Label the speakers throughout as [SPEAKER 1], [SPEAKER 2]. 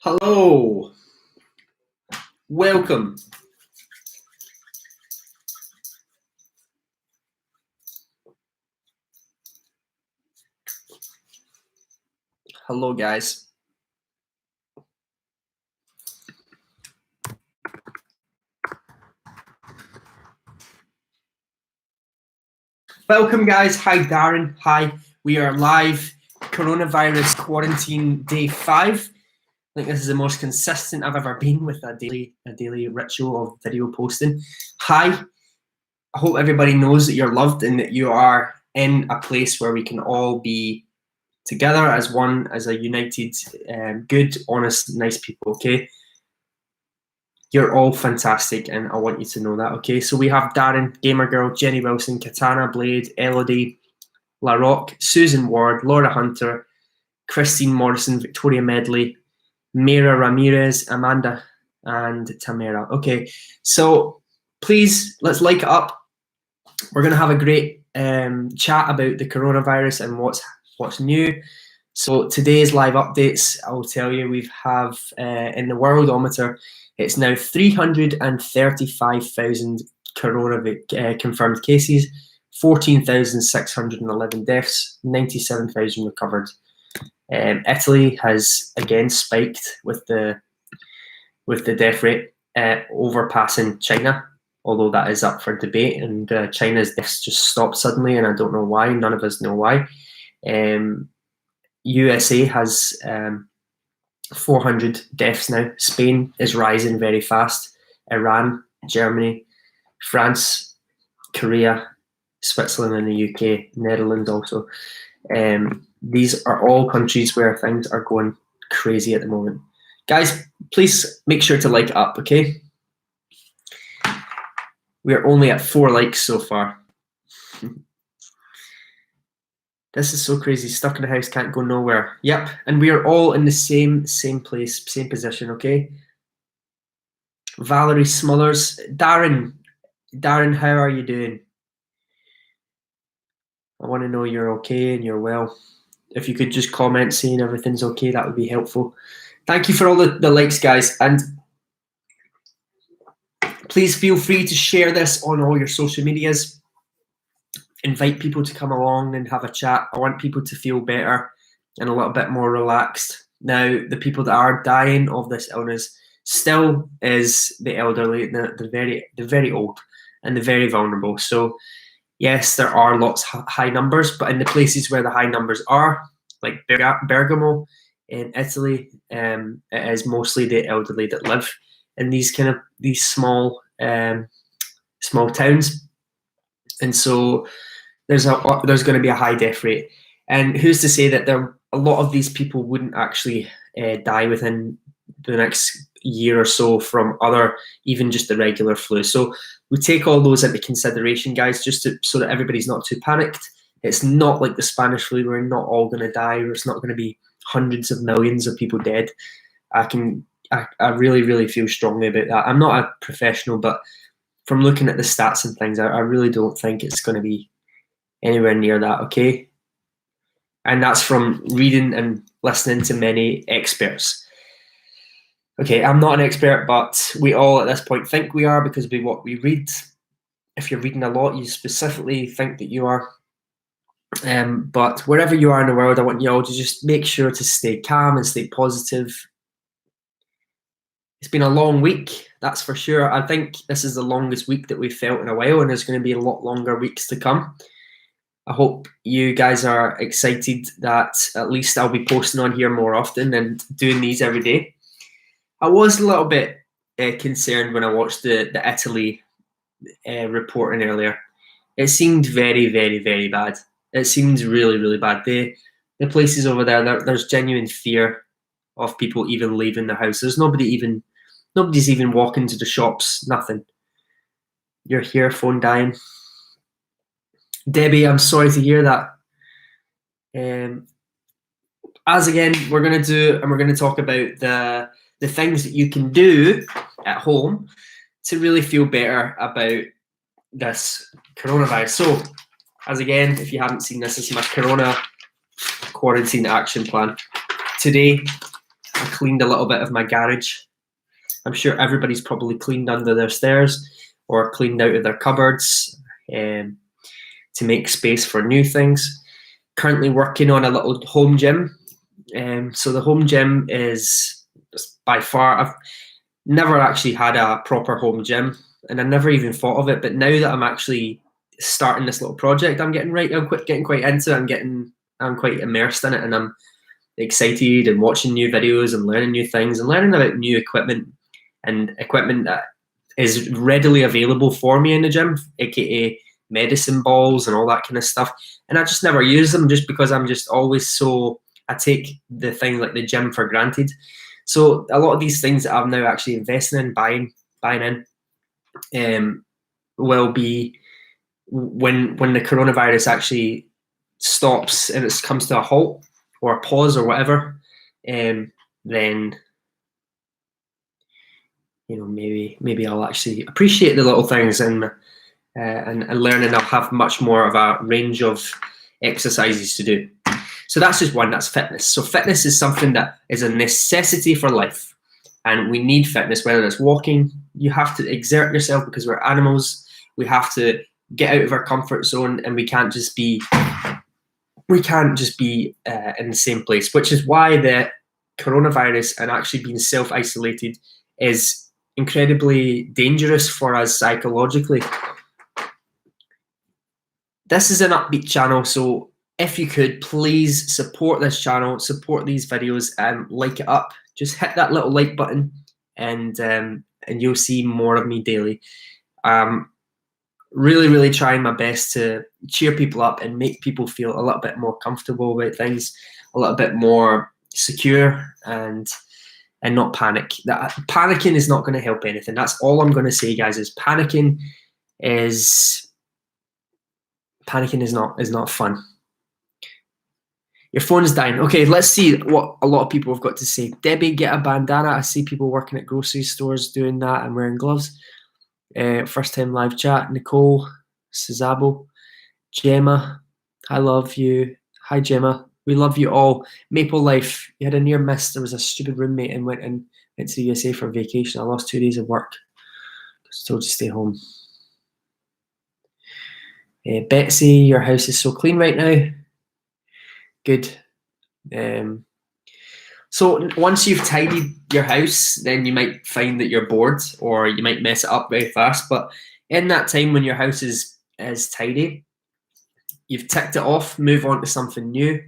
[SPEAKER 1] Hello, welcome. Hello, guys. Welcome, guys. Hi, Darren. Hi. We are live. Coronavirus quarantine day 5. I think this is the most consistent I've ever been with a daily ritual of video posting. Hi. I hope everybody knows that you're loved and that you are in a place where we can all be together as one, as a united, good, honest, nice people. Okay. You're all fantastic, and I want you to know that, okay? So we have Darren, Gamer Girl, Jenny Wilson, Katana, Blade, Elodie, La Rock, Susan Ward, Laura Hunter, Christine Morrison, Victoria Medley, Mira Ramirez, Amanda, and Tamara. Okay, so please, let's like it up. We're going to have a great chat about the coronavirus and what's new. So today's live updates, I will tell you, we have in the Worldometer, it's now 335,000 corona confirmed cases, 14,611 deaths, 97,000 recovered. Italy has again spiked with the death rate, overpassing China, although that is up for debate. And China's deaths just stopped suddenly, and I don't know why. None of us know why. USA has 400 deaths now. Spain is rising very fast. Iran, Germany, France, Korea, Switzerland and the UK, Netherlands also. These are all countries where things are going crazy at the moment. Guys, please make sure to like it up, okay? We're only at 4 likes so far. This is so crazy. Stuck in the house, can't go nowhere. Yep, and we are all in the same place, same position, okay? Valerie Smullers. Darren, how are you doing? I want to know you're okay and you're well. If you could just comment saying everything's okay, that would be helpful. Thank you for all the likes, guys. And please feel free to share this on all your social medias. Invite people to come along and have a chat. I want people to feel better and a little bit more relaxed. Now, the people that are dying of this illness still is the elderly, the very old, and the very vulnerable. So, yes, there are lots of high numbers, but in the places where the high numbers are, like Bergamo in Italy, it is mostly the elderly that live in these small towns, and so there's going to be a high death rate. And who's to say that a lot of these people wouldn't actually die within the next year or so from even just the regular flu. So we take all those into consideration, guys, so that everybody's not too panicked. It's not like the Spanish flu. We're not all going to die, or it's not going to be hundreds of millions of people dead. I really, really feel strongly about that. I'm not a professional, but from looking at the stats and things, I really don't think it's going to be anywhere near that, okay? And that's from reading and listening to many experts. Okay, I'm not an expert, but we all at this point think we are because what we read. If you're reading a lot, you specifically think that you are. But wherever you are in the world, I want you all to just make sure to stay calm and stay positive. It's been a long week, that's for sure. I think this is the longest week that we've felt in a while, and there's going to be a lot longer weeks to come. I hope you guys are excited that at least I'll be posting on here more often and doing these every day. I was a little bit concerned when I watched the Italy reporting earlier. It seemed very, very, very bad. It seemed really, really bad. The places over there's genuine fear of people even leaving their house. There's nobody's even walking to the shops, nothing. You're here, phone dying. Debbie, I'm sorry to hear that. As again, we're going to talk about the things that you can do at home to really feel better about this coronavirus. So, as again, if you haven't seen this is my corona quarantine action plan. Today, I cleaned a little bit of my garage. I'm sure everybody's probably cleaned under their stairs or cleaned out of their cupboards to make space for new things. Currently working on a little home gym. So the home gym is by far, I've never actually had a proper home gym, and I never even thought of it. But now that I'm actually starting this little project, I'm getting quite into it. I'm quite immersed in it, and I'm excited and watching new videos and learning new things and learning about new equipment and equipment that is readily available for me in the gym, aka medicine balls and all that kind of stuff. And I just never use them just because I'm just always I take the thing like the gym for granted. So a lot of these things that I'm now actually investing in, buying in, will be when the coronavirus actually stops and it comes to a halt or a pause or whatever, then maybe I'll actually appreciate the little things and learn, and I'll have much more of a range of exercises to do. So that's just one, that's fitness. So fitness is something that is a necessity for life, and we need fitness, whether it's walking. You have to exert yourself because we're animals. We have to get out of our comfort zone, and we can't just be in the same place, which is why the coronavirus and actually being self-isolated is incredibly dangerous for us psychologically. This is an upbeat channel, so if you could please support this channel, support these videos, and like it up. Just hit that little like button, and you'll see more of me daily. Really trying my best to cheer people up and make people feel a little bit more comfortable about things, a little bit more secure, and not panic. Panicking is not going to help anything. That's all I'm going to say, guys. Is panicking is not fun. Your phone's dying. Okay, let's see what a lot of people have got to say. Debbie, get a bandana. I see people working at grocery stores doing that and wearing gloves. First time live chat. Nicole, Cezabo, Gemma, I love you. Hi, Gemma. We love you all. Maple Life, you had a near miss. There was a stupid roommate and went to the USA for vacation. I lost 2 days of work. I was told to stay home. Betsy, your house is so clean right now. Good. So once you've tidied your house, then you might find that you're bored, or you might mess it up very fast. But in that time when your house is tidy, you've ticked it off, move on to something new.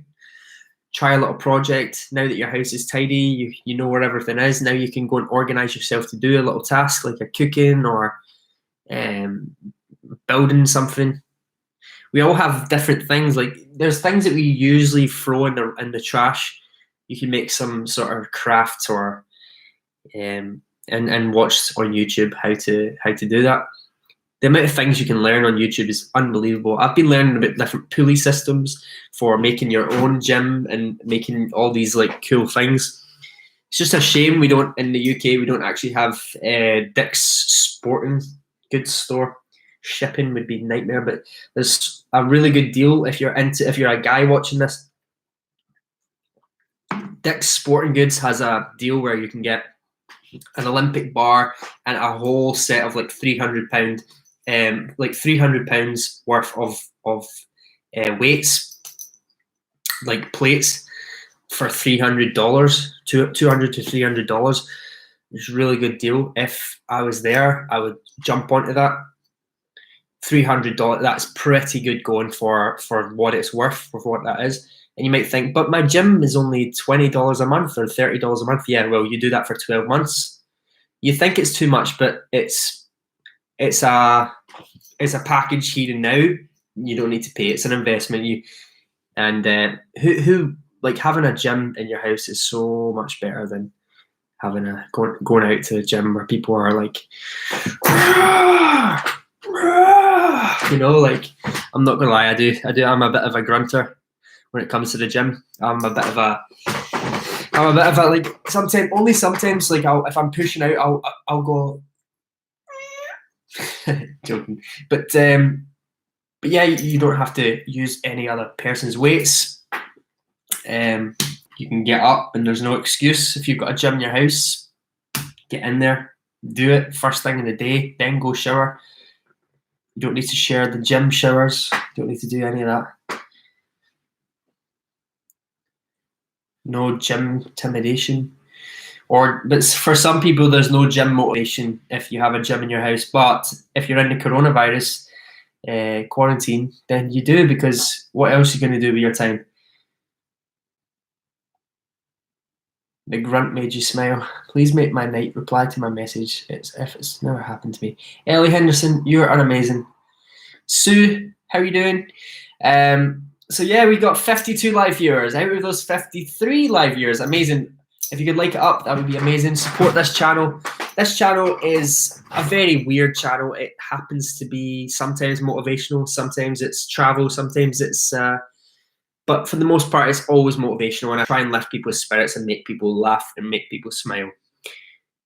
[SPEAKER 1] Try a little project. Now that your house is tidy, you know where everything is. Now you can go and organize yourself to do a little task like a cooking or building something. We all have different things. Like there's things that we usually throw in the trash. You can make some sort of craft or and watch on YouTube how to do that. The amount of things you can learn on YouTube is unbelievable. I've been learning about different pulley systems for making your own gym and making all these like cool things. It's just a shame we don't, in the UK, we don't actually have Dick's Sporting Goods store. Shipping would be a nightmare, but there's a really good deal if you're a guy watching this. Dick's Sporting Goods has a deal where you can get an Olympic bar and a whole set of like £300, like £300 worth of weights, like plates, for $300, $200 to $300. It's a really good deal. If I was there, I would jump onto that. $300, that's pretty good going for what it's worth, for what that is. And you might think, but my gym is only $20 a month or $30 a month. Yeah, well, you do that for 12 months. You think it's too much, but it's a package here and now. You don't need to pay. It's an investment. Who like having a gym in your house is so much better than having going out to a gym where people are like, you know, like, I'm not gonna lie, I'm a bit of a grunter when it comes to the gym. I'm a bit of a like, sometimes like if I'm pushing out, I'll go joking, but yeah, you don't have to use any other person's weights. You can get up and there's no excuse. If you've got a gym in your house, get in there, do it first thing in the day, then go shower. You don't need to share the gym showers. You don't need to do any of that. No gym intimidation. But for some people, there's no gym motivation if you have a gym in your house. But if you're in the coronavirus quarantine, then you do, because what else are you going to do with your time? The grunt made you smile. Please make my night. Reply to my message. It's never happened to me. Ellie Henderson, you are amazing. Sue, how are you doing? So yeah, we got 52 live viewers. Out of those 53 live viewers, amazing. If you could like it up, that would be amazing. Support this channel. This channel is a very weird channel. It happens to be sometimes motivational, sometimes it's travel, sometimes it's but for the most part, it's always motivational, and I try and lift people's spirits and make people laugh and make people smile.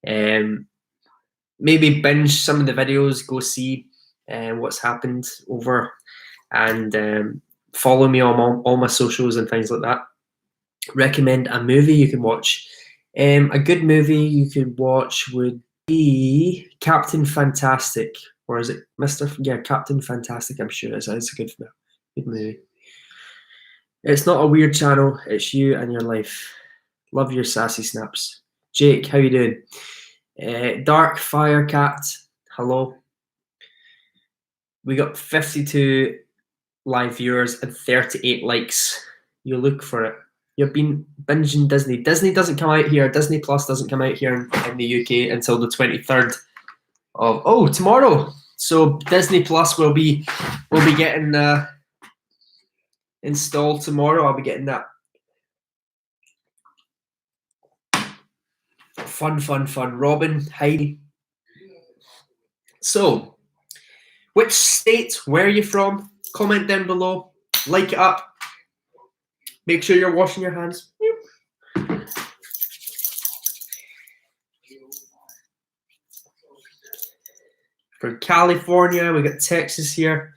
[SPEAKER 1] Maybe binge some of the videos, go see what's happened over, and follow me on all my socials and things like that. Recommend a movie you can watch. A good movie you could watch would be Captain Fantastic, or is it Mr. Yeah, Captain Fantastic? I'm sure it's a good movie. It's not a weird channel. It's you and your life. Love your sassy snaps. Jake, how you doing? Dark Fire Cat, hello. We got 52 live viewers and 38 likes. You look for it. You've been binging Disney. Disney doesn't come out here. Disney Plus doesn't come out here in the UK until the 23rd of tomorrow. So Disney Plus will be getting installed tomorrow. I'll be getting that. Fun. Robin, Heidi. So, which state, where are you from? Comment down below. Like it up. Make sure you're washing your hands. For California, we got Texas here.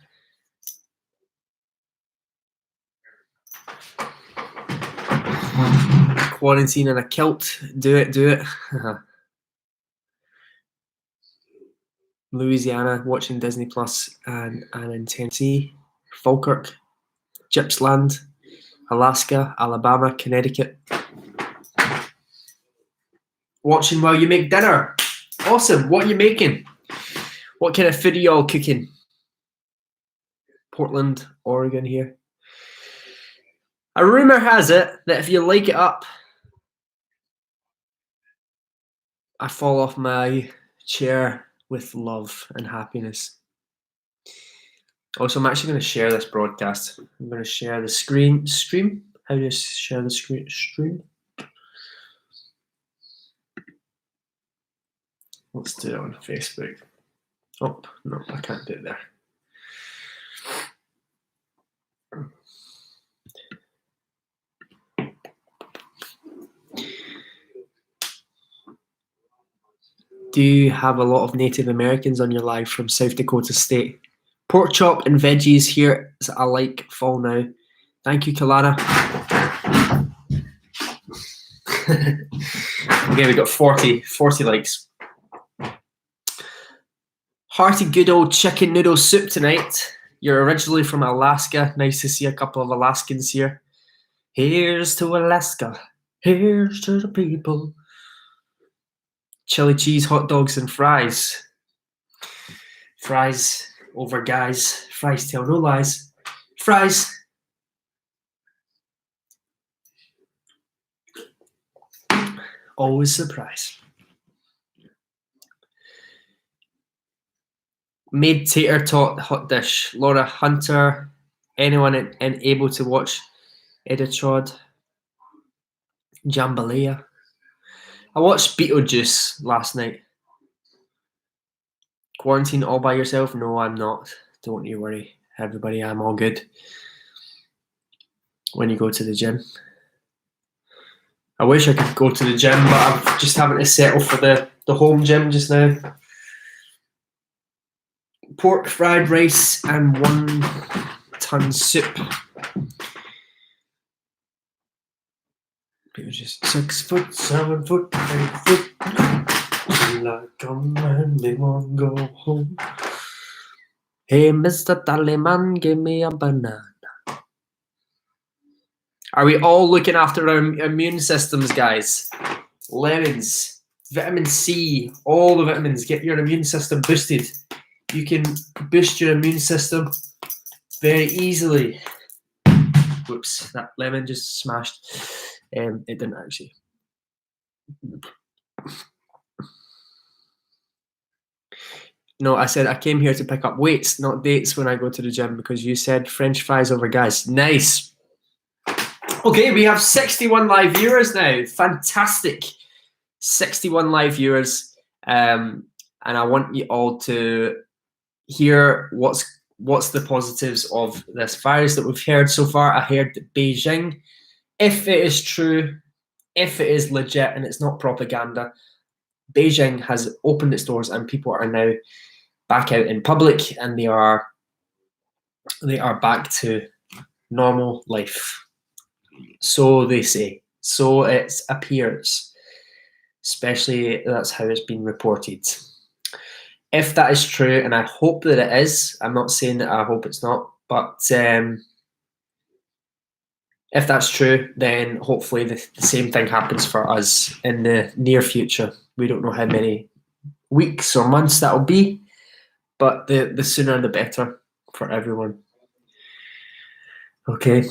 [SPEAKER 1] Quarantine in a kilt. Do it. Louisiana, watching Disney Plus and in Tennessee, Falkirk, Gippsland, Alaska, Alabama, Connecticut. Watching while you make dinner. Awesome. What are you making? What kind of food are you all cooking? Portland, Oregon here. A rumor has it that if you like it up, I fall off my chair with love and happiness. Also, I'm actually going to share this broadcast. I'm going to share the stream. How do you share the stream? Let's do it on Facebook. Oh, no, I can't do it there. Do you have a lot of Native Americans on your live from South Dakota State? Pork chop and veggies here. I like fall now. Thank you, Kalana. Okay, we got 40 likes. Hearty good old chicken noodle soup tonight. You're originally from Alaska. Nice to see a couple of Alaskans here. Here's to Alaska. Here's to the people. Chili cheese, hot dogs, and fries. Fries over guys. Fries tell no lies. Fries. Always surprise. Made tater tot hot dish. Laura Hunter. Anyone able to watch Editrod? Jambalaya. I watched Beetlejuice last night. Quarantine all by yourself? No, I'm not. Don't you worry, everybody. I'm all good. When you go to the gym. I wish I could go to the gym, but I'm just having to settle for the home gym just now. Pork fried rice and 1 ton soup. It was just 6 foot, 7 foot, 8 foot. Like a man, they won't go home. Hey, Mr. Tallyman, give me a banana. Are we all looking after our immune systems, guys? Lemons, vitamin C, all the vitamins. Get your immune system boosted. You can boost your immune system very easily. Whoops, that lemon just smashed. It didn't actually. No, I said I came here to pick up weights, not dates when I go to the gym, because you said French fries over guys. Nice. Okay, we have 61 live viewers now. Fantastic. 61 live viewers. And I want you all to hear what's the positives of this virus that we've heard so far. I heard that Beijing, if it is true, if it is legit and it's not propaganda, Beijing has opened its doors and people are now back out in public and they are back to normal life. So they say. So it appears. Especially that's how it's been reported. If that is true, and I hope that it is, I'm not saying that I hope it's not, but if that's true, then hopefully the same thing happens for us in the near future. We don't know how many weeks or months that'll be, but the sooner the better for everyone. Okay.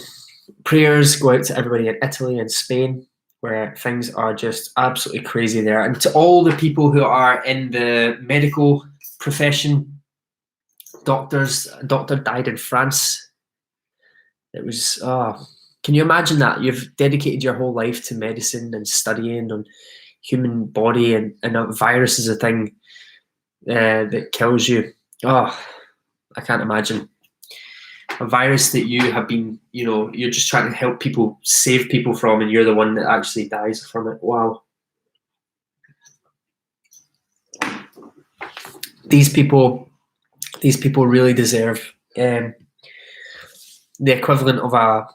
[SPEAKER 1] Prayers go out to everybody in Italy and Spain, where things are just absolutely crazy there. And to all the people who are in the medical profession, doctors, a doctor died in France. It was, can you imagine that? You've dedicated your whole life to medicine and studying on human body, and a virus is a thing that kills you. Oh, I can't imagine. A virus that you have been, you're just trying to help people, save people from, and you're the one that actually dies from it. Wow. These people really deserve the equivalent of a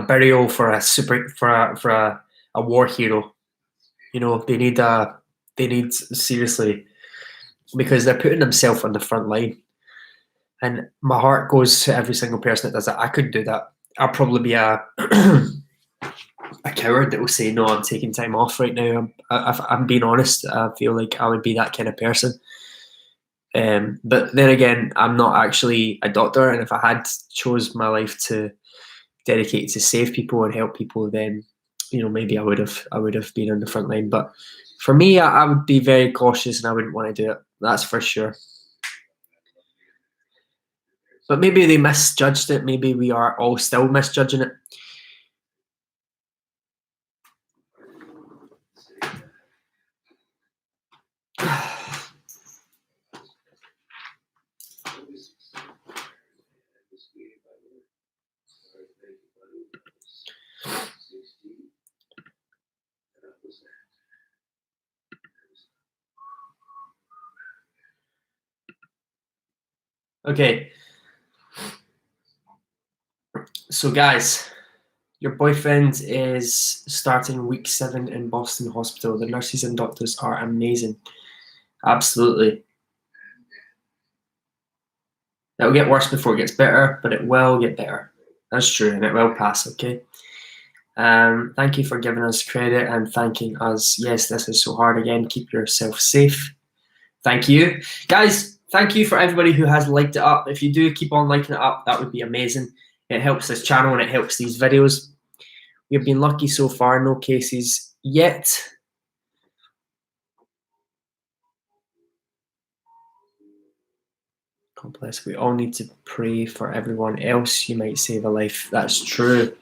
[SPEAKER 1] burial for a war hero. They need seriously, because they're putting themselves on the front line. And my heart goes to every single person that does that. I couldn't do that. I'll probably be a coward that will say, no, I'm taking time off right now. I'm being honest. I feel like I would be that kind of person. But then again, I'm not actually a doctor. And if I had chose my life to dedicate to save people and help people, then, maybe I would have been on the front line. But for me, I would be very cautious and I wouldn't want to do it. That's for sure. But maybe they misjudged it. Maybe we are all still misjudging it. Okay. So guys, your boyfriend is starting week 7 in Boston Hospital. The nurses and doctors are amazing. Absolutely. It'll get worse before it gets better, but it will get better. That's true, and it will pass, okay? Thank you for giving us credit and thanking us. Yes, this is so hard again. Keep yourself safe. Thank you. Guys, thank you for everybody who has liked it up. If you do keep on liking it up, that would be amazing. It helps this channel and it helps these videos. We've been lucky so far, no cases yet. Complex. We all need to pray for everyone else. You might save a life. That's true.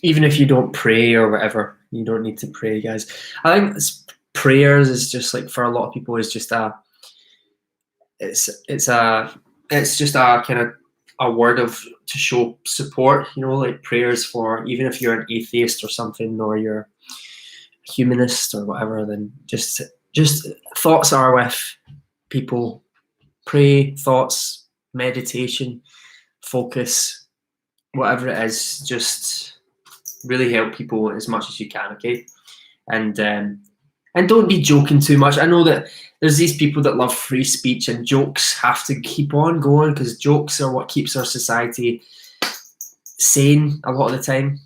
[SPEAKER 1] Even if you don't pray or whatever, you don't need to pray, guys. I think prayers is just like, for a lot of people, is just it's just a kind of a word to show support, like prayers for, even if you're an atheist or something, or you're a humanist or whatever, then just thoughts are with people. Pray, thoughts, meditation, focus, whatever it is, just really help people as much as you can, okay? And don't be joking too much. I know that there's these people that love free speech, and jokes have to keep on going because jokes are what keeps our society sane a lot of the time.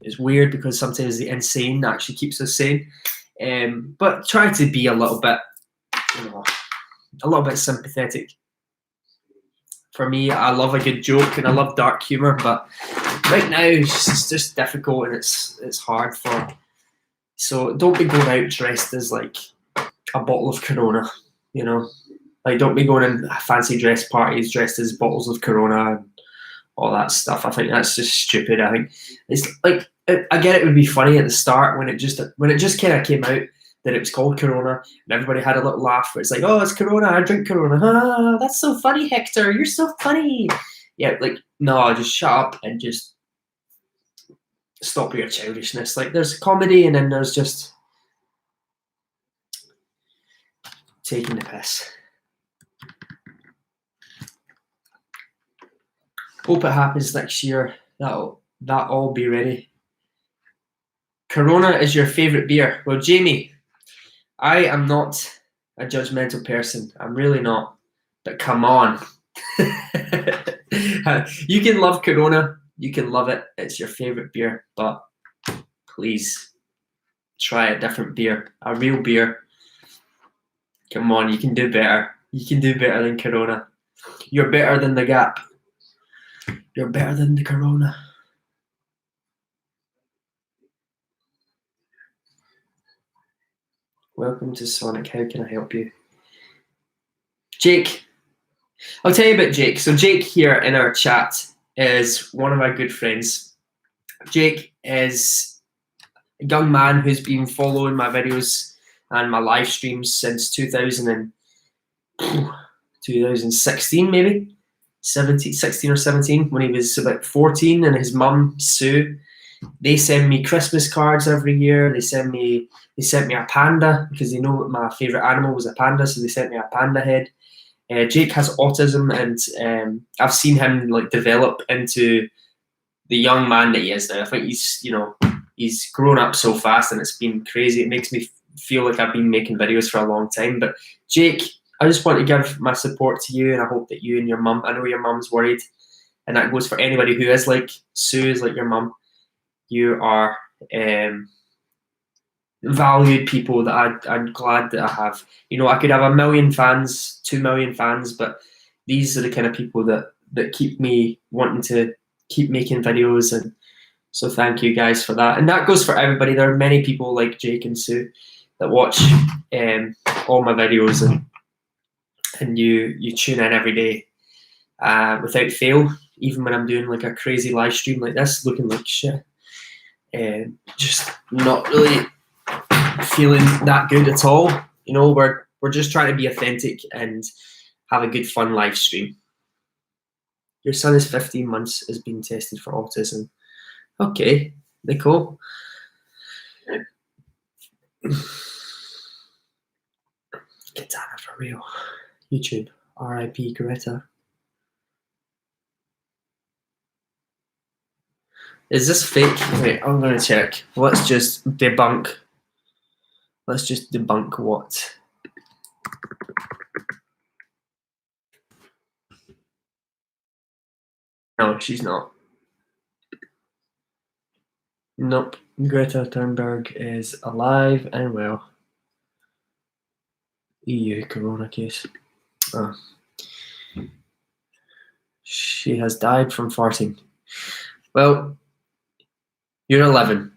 [SPEAKER 1] It's weird because sometimes the insane actually keeps us sane. But try to be a little bit sympathetic. For me, I love a good joke and I love dark humor, but right now it's just difficult and it's hard for. So don't be going out dressed as like a bottle of Corona, like don't be going in fancy dress parties dressed as bottles of Corona and all that stuff. I think that's just stupid. I think it's like, I get it would be funny at the start when it just kind of came out that it was called Corona and everybody had a little laugh where it's like, oh, it's Corona, I drink Corona. Ah, that's so funny, Hector, you're so funny. Yeah, like, no, just shut up and just stop your childishness. Like, there's comedy and then there's just taking the piss. Hope it happens next year. That'll all be ready. Corona is your favourite beer. Well, Jamie, I am not a judgmental person. I'm really not. But come on. You can love Corona. You can love it. It's your favourite beer. But please try a different beer. A real beer. Come on, you can do better. You can do better than Corona. You're better than the Gap. You're better than the Corona. Welcome to Sonic. How can I help you? Jake. I'll tell you about Jake. So Jake here in our chat is one of my good friends. Jake is a young man who's been following my videos and my live streams since 2016 maybe, 16 or 17, when he was about 14, and his mum, Sue, they send me Christmas cards every year. They sent me a panda because they know my favourite animal was a panda, so they sent me a panda head. Jake has autism, and I've seen him like develop into the young man that he is now. I think he's grown up so fast, and it's been crazy. It makes me feel like I've been making videos for a long time. But Jake, I just want to give my support to you, and I hope that you and your mum, I know your mum's worried, and that goes for anybody who is like Sue is like your mum. You are valued people that I'm glad that I have. I could have 1 million fans, 2 million fans, but these are the kind of people that keep me wanting to keep making videos, and so thank you guys for that. And that goes for everybody. There are many people like Jake and Sue that watch all my videos, and you tune in every day without fail, even when I'm doing like a crazy live stream like this, looking like shit. Just not really feeling that good at all. We're just trying to be authentic and have a good fun live stream. Your son is 15 months, is being tested for autism. Okay, Nicole. Katana for real. YouTube. R.I.P. Greta. Is this fake? Wait, I'm gonna check. Let's just debunk what. No, she's not. Nope. Greta Thunberg is alive and well. EU corona case. Oh. She has died from farting. Well, you're 11.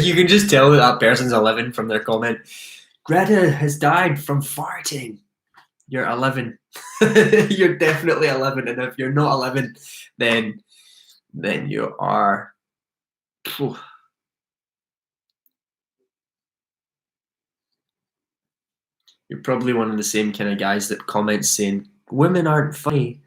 [SPEAKER 1] You can just tell that person's 11 from their comment. Greta has died from farting. You're 11. You're definitely 11, and if you're not 11, then you are. Phew. You're probably one of the same kind of guys that comments saying women aren't funny.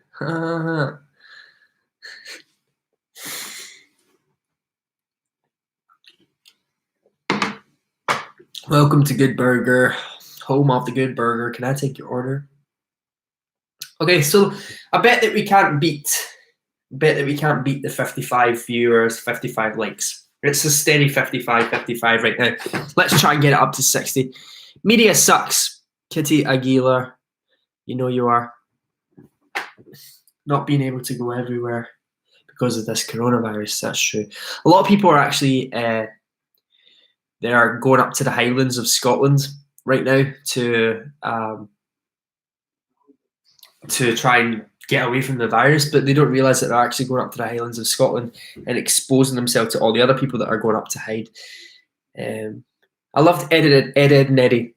[SPEAKER 1] Welcome to Good Burger, home of the Good Burger. Can I take your order? Okay, so I bet that we can't beat the 55 viewers, 55 likes. It's a steady 55 right now. Let's try and get it up to 60. Media sucks. Kitty Aguilar, you know you are. Not being able to go everywhere because of this coronavirus, that's true. A lot of people are actually they are going up to the Highlands of Scotland right now to try and get away from the virus, but they don't realise that they're actually going up to the Highlands of Scotland and exposing themselves to all the other people that are going up to hide. I loved Ed, and Eddie.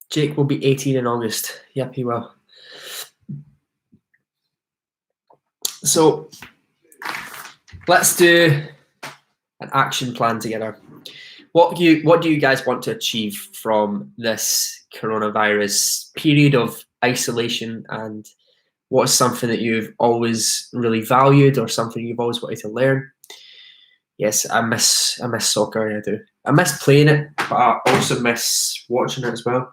[SPEAKER 1] Jake will be 18 in August. Yep, he will. So let's do an action plan together. What do you guys want to achieve from this coronavirus period of isolation, and what's something that you've always really valued or something you've always wanted to learn? Yes, I miss soccer. I do. I miss playing it, but I also miss watching it as well.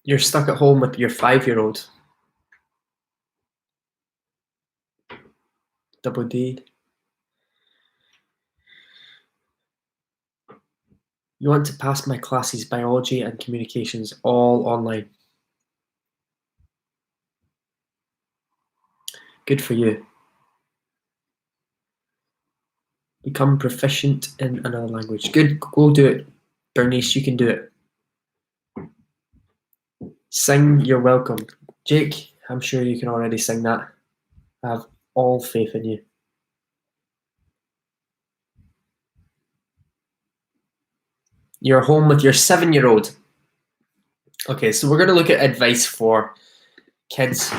[SPEAKER 1] You're stuck at home with your 5-year-old. Double D. You want to pass my classes, biology and communications, all online. Good for you. Become proficient in another language. Good, go do it. Bernice, you can do it. Sing You're Welcome. Jake, I'm sure you can already sing that. I have all faith in you. You're home with your 7-year-old. Okay, so we're going to look at advice for kids.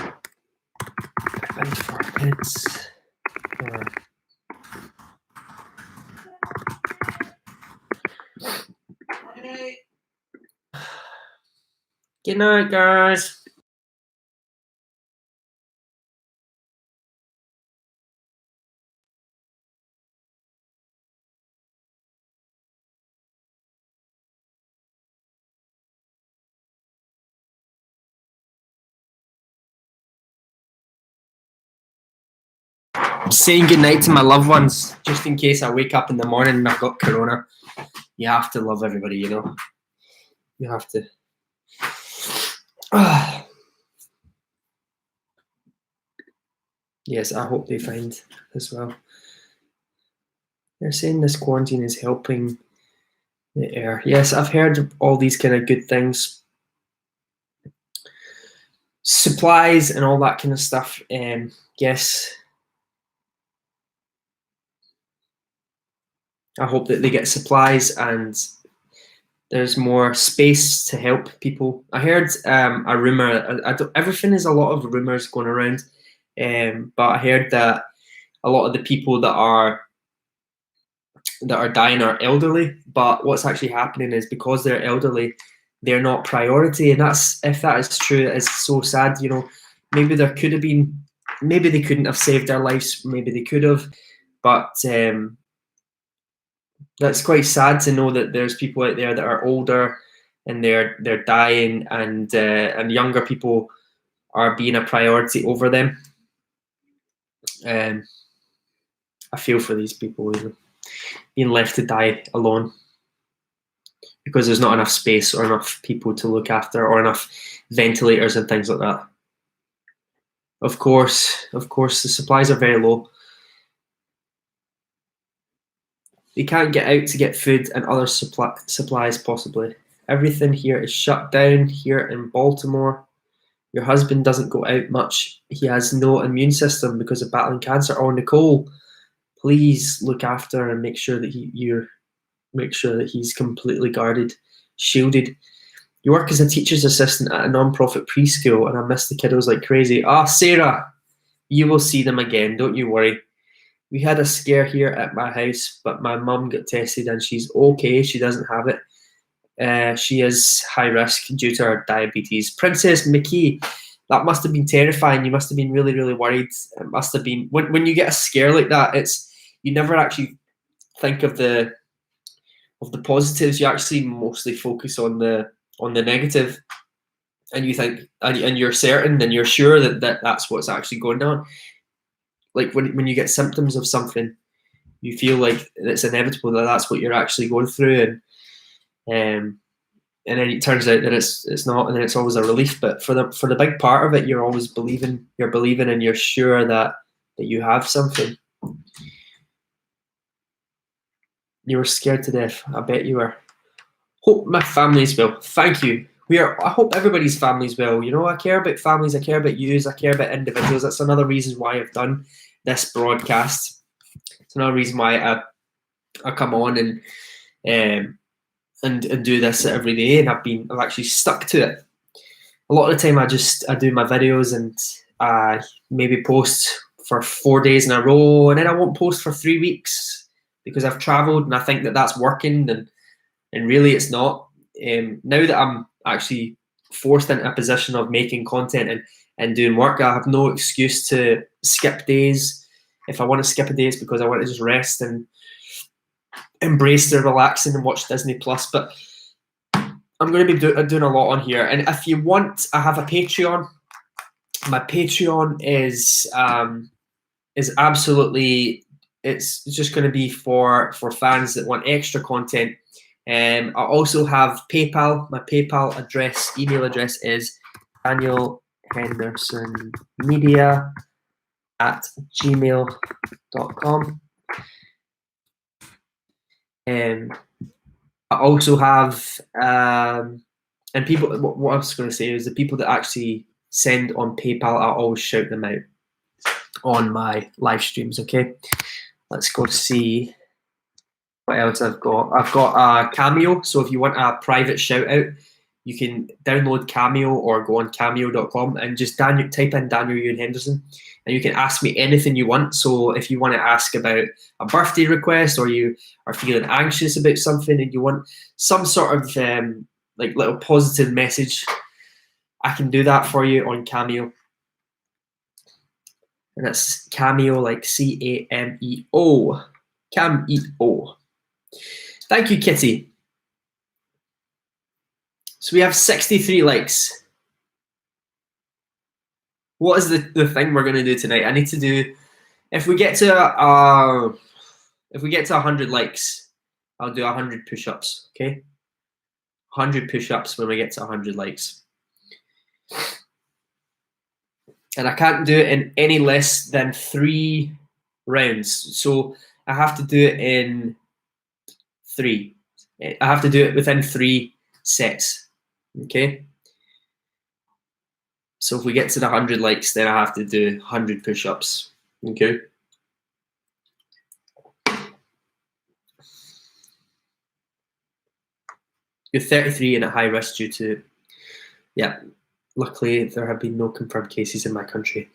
[SPEAKER 1] Advice for kids. Good night, guys. I'm saying goodnight to my loved ones, just in case I wake up in the morning and I've got corona. You have to love everybody, you know. You have to. Yes, I hope they find as well. They're saying this quarantine is helping the air. Yes, I've heard all these kind of good things. Supplies and all that kind of stuff. Yes. I hope that they get supplies and there's more space to help people. I heard a rumor. Everything is a lot of rumors going around, but I heard that a lot of the people that are dying are elderly. But what's actually happening is because they're elderly, they're not priority, and if that is true, it's so sad. You know, maybe there could have been, maybe they couldn't have saved their lives, maybe they could have, but that's quite sad to know that there's people out there that are older and they're dying, and younger people are being a priority over them. I feel for these people, you know, being left to die alone because there's not enough space or enough people to look after or enough ventilators and things like that. Of course, the supplies are very low. They can't get out to get food and other supplies possibly. Everything here is shut down here in Baltimore. Your husband doesn't go out much. He has no immune system because of battling cancer. Oh, Nicole, please look after and make sure that he's completely guarded, shielded. You work as a teacher's assistant at a non-profit preschool, and I miss the kiddos like crazy. Sarah, you will see them again. Don't you worry. We had a scare here at my house, but my mum got tested and she's okay. She doesn't have it. She is high risk due to her diabetes. Princess McKee, that must have been terrifying. You must have been really, really worried. It must have been when you get a scare like that. You never actually think of the positives. You actually mostly focus on the negative, and you think and you're certain and you're sure that that's what's actually going on. Like when you get symptoms of something, you feel like it's inevitable that that's what you're actually going through, and then it turns out that it's not, and then it's always a relief. But for the big part of it, you're always believing, and you're sure that you have something. You were scared to death. I bet you were. Hope my family's well. Thank you. I hope everybody's family's well. You know, I care about families. I care about yous. I care about individuals. That's another reason why I've done this broadcast. It's another reason why I come on and do this every day, and I've actually stuck to it. A lot of the time I do my videos and I maybe post for 4 days in a row, and then I won't post for 3 weeks because I've traveled and I think that that's working, and really it's not. Now that I'm actually forced into a position of making content and doing work, I have no excuse to skip days. If I want to skip a day, it's because I want to just rest and embrace the relaxing and watch Disney Plus. But I'm going to be doing a lot on here, and if you want, I have a Patreon. My Patreon is absolutely, it's just going to be for fans that want extra content. I also have PayPal. My PayPal email address is danielhendersonmedia@gmail.com. I also have, and people, what I was going to say is the people that actually send on PayPal, I'll always shout them out on my live streams, okay? Let's go see what else I've got. I've got a Cameo, so if you want a private shout out, you can download Cameo or go on cameo.com and just type in Daniel Ewan Henderson, and you can ask me anything you want. So if you want to ask about a birthday request, or you are feeling anxious about something and you want some sort of like little positive message, I can do that for you on Cameo. And that's Cameo, like Cameo. Cameo. Thank you, Kitty. So we have 63 likes. What is the thing we're going to do tonight? I need to do, if we get to 100 likes, I'll do 100 push-ups, okay? 100 push-ups when we get to 100 likes. And I can't do it in any less than 3 rounds. So I have to do it in 3. I have to do it within 3 sets, okay? So if we get to the 100 likes, then I have to do 100 push-ups, okay? You're 33 and at high risk due to, yeah, luckily there have been no confirmed cases in my country.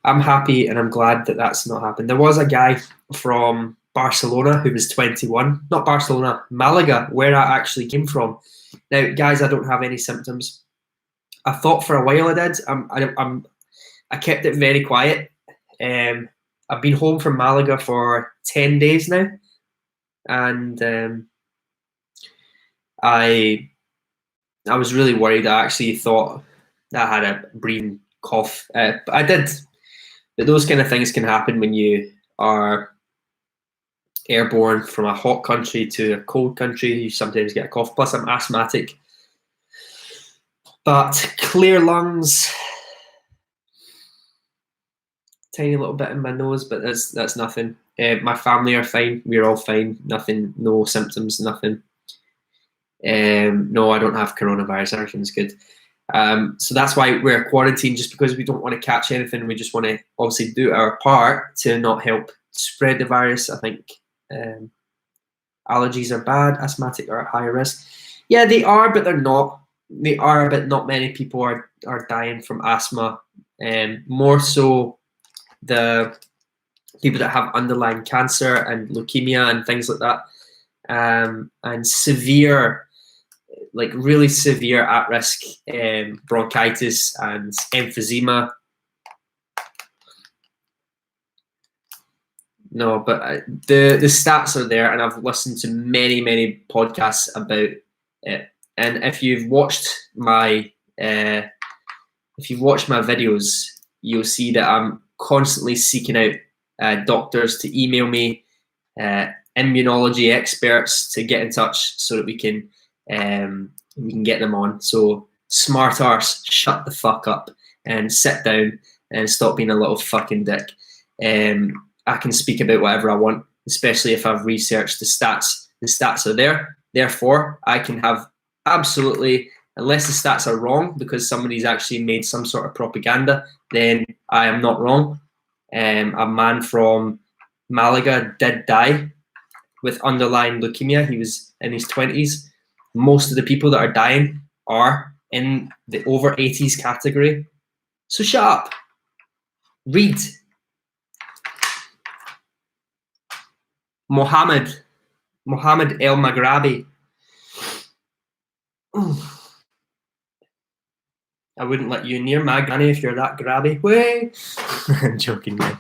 [SPEAKER 1] I'm happy and I'm glad that that's not happened. There was a guy from Barcelona who was 21, not Barcelona, Malaga, where I actually came from. Now, guys, I don't have any symptoms. I thought for a while I did. I kept it very quiet. I've been home from Malaga for 10 days now, and I was really worried. I actually thought that I had a breathing cough, but I did. But those kind of things can happen when you are airborne from a hot country to a cold country. You sometimes get a cough. Plus, I'm asthmatic. But clear lungs, tiny little bit in my nose, but that's nothing. My family are fine. We're all fine. Nothing, no symptoms, nothing. No, I don't have coronavirus. Everything's good. So that's why we're quarantined, just because we don't want to catch anything. We just want to obviously do our part to not help spread the virus. I think allergies are bad. Asthmatic are at higher risk. Yeah, they are, but they're not. They are, but not many people are dying from asthma. More so the people that have underlying cancer and leukemia and things like that, and severe like really severe at-risk bronchitis and emphysema. No, but the stats are there, and I've listened to many podcasts about it. And if you've watched my videos, you'll see that I'm constantly seeking out doctors to email me, immunology experts to get in touch so that we can get them on. So smart arse, shut the fuck up and sit down and stop being a little fucking dick. I can speak about whatever I want, especially if I've researched the stats. The stats are there. Therefore, I can have absolutely, unless the stats are wrong because somebody's actually made some sort of propaganda, then I am not wrong. A man from Malaga did die with underlying leukemia. He was in his 20s. Most of the people that are dying are in the over 80s category. So shut up. Read. Mohammed El Maghrabi. I wouldn't let you near my granny if you're that grabby. Way. I'm joking, man.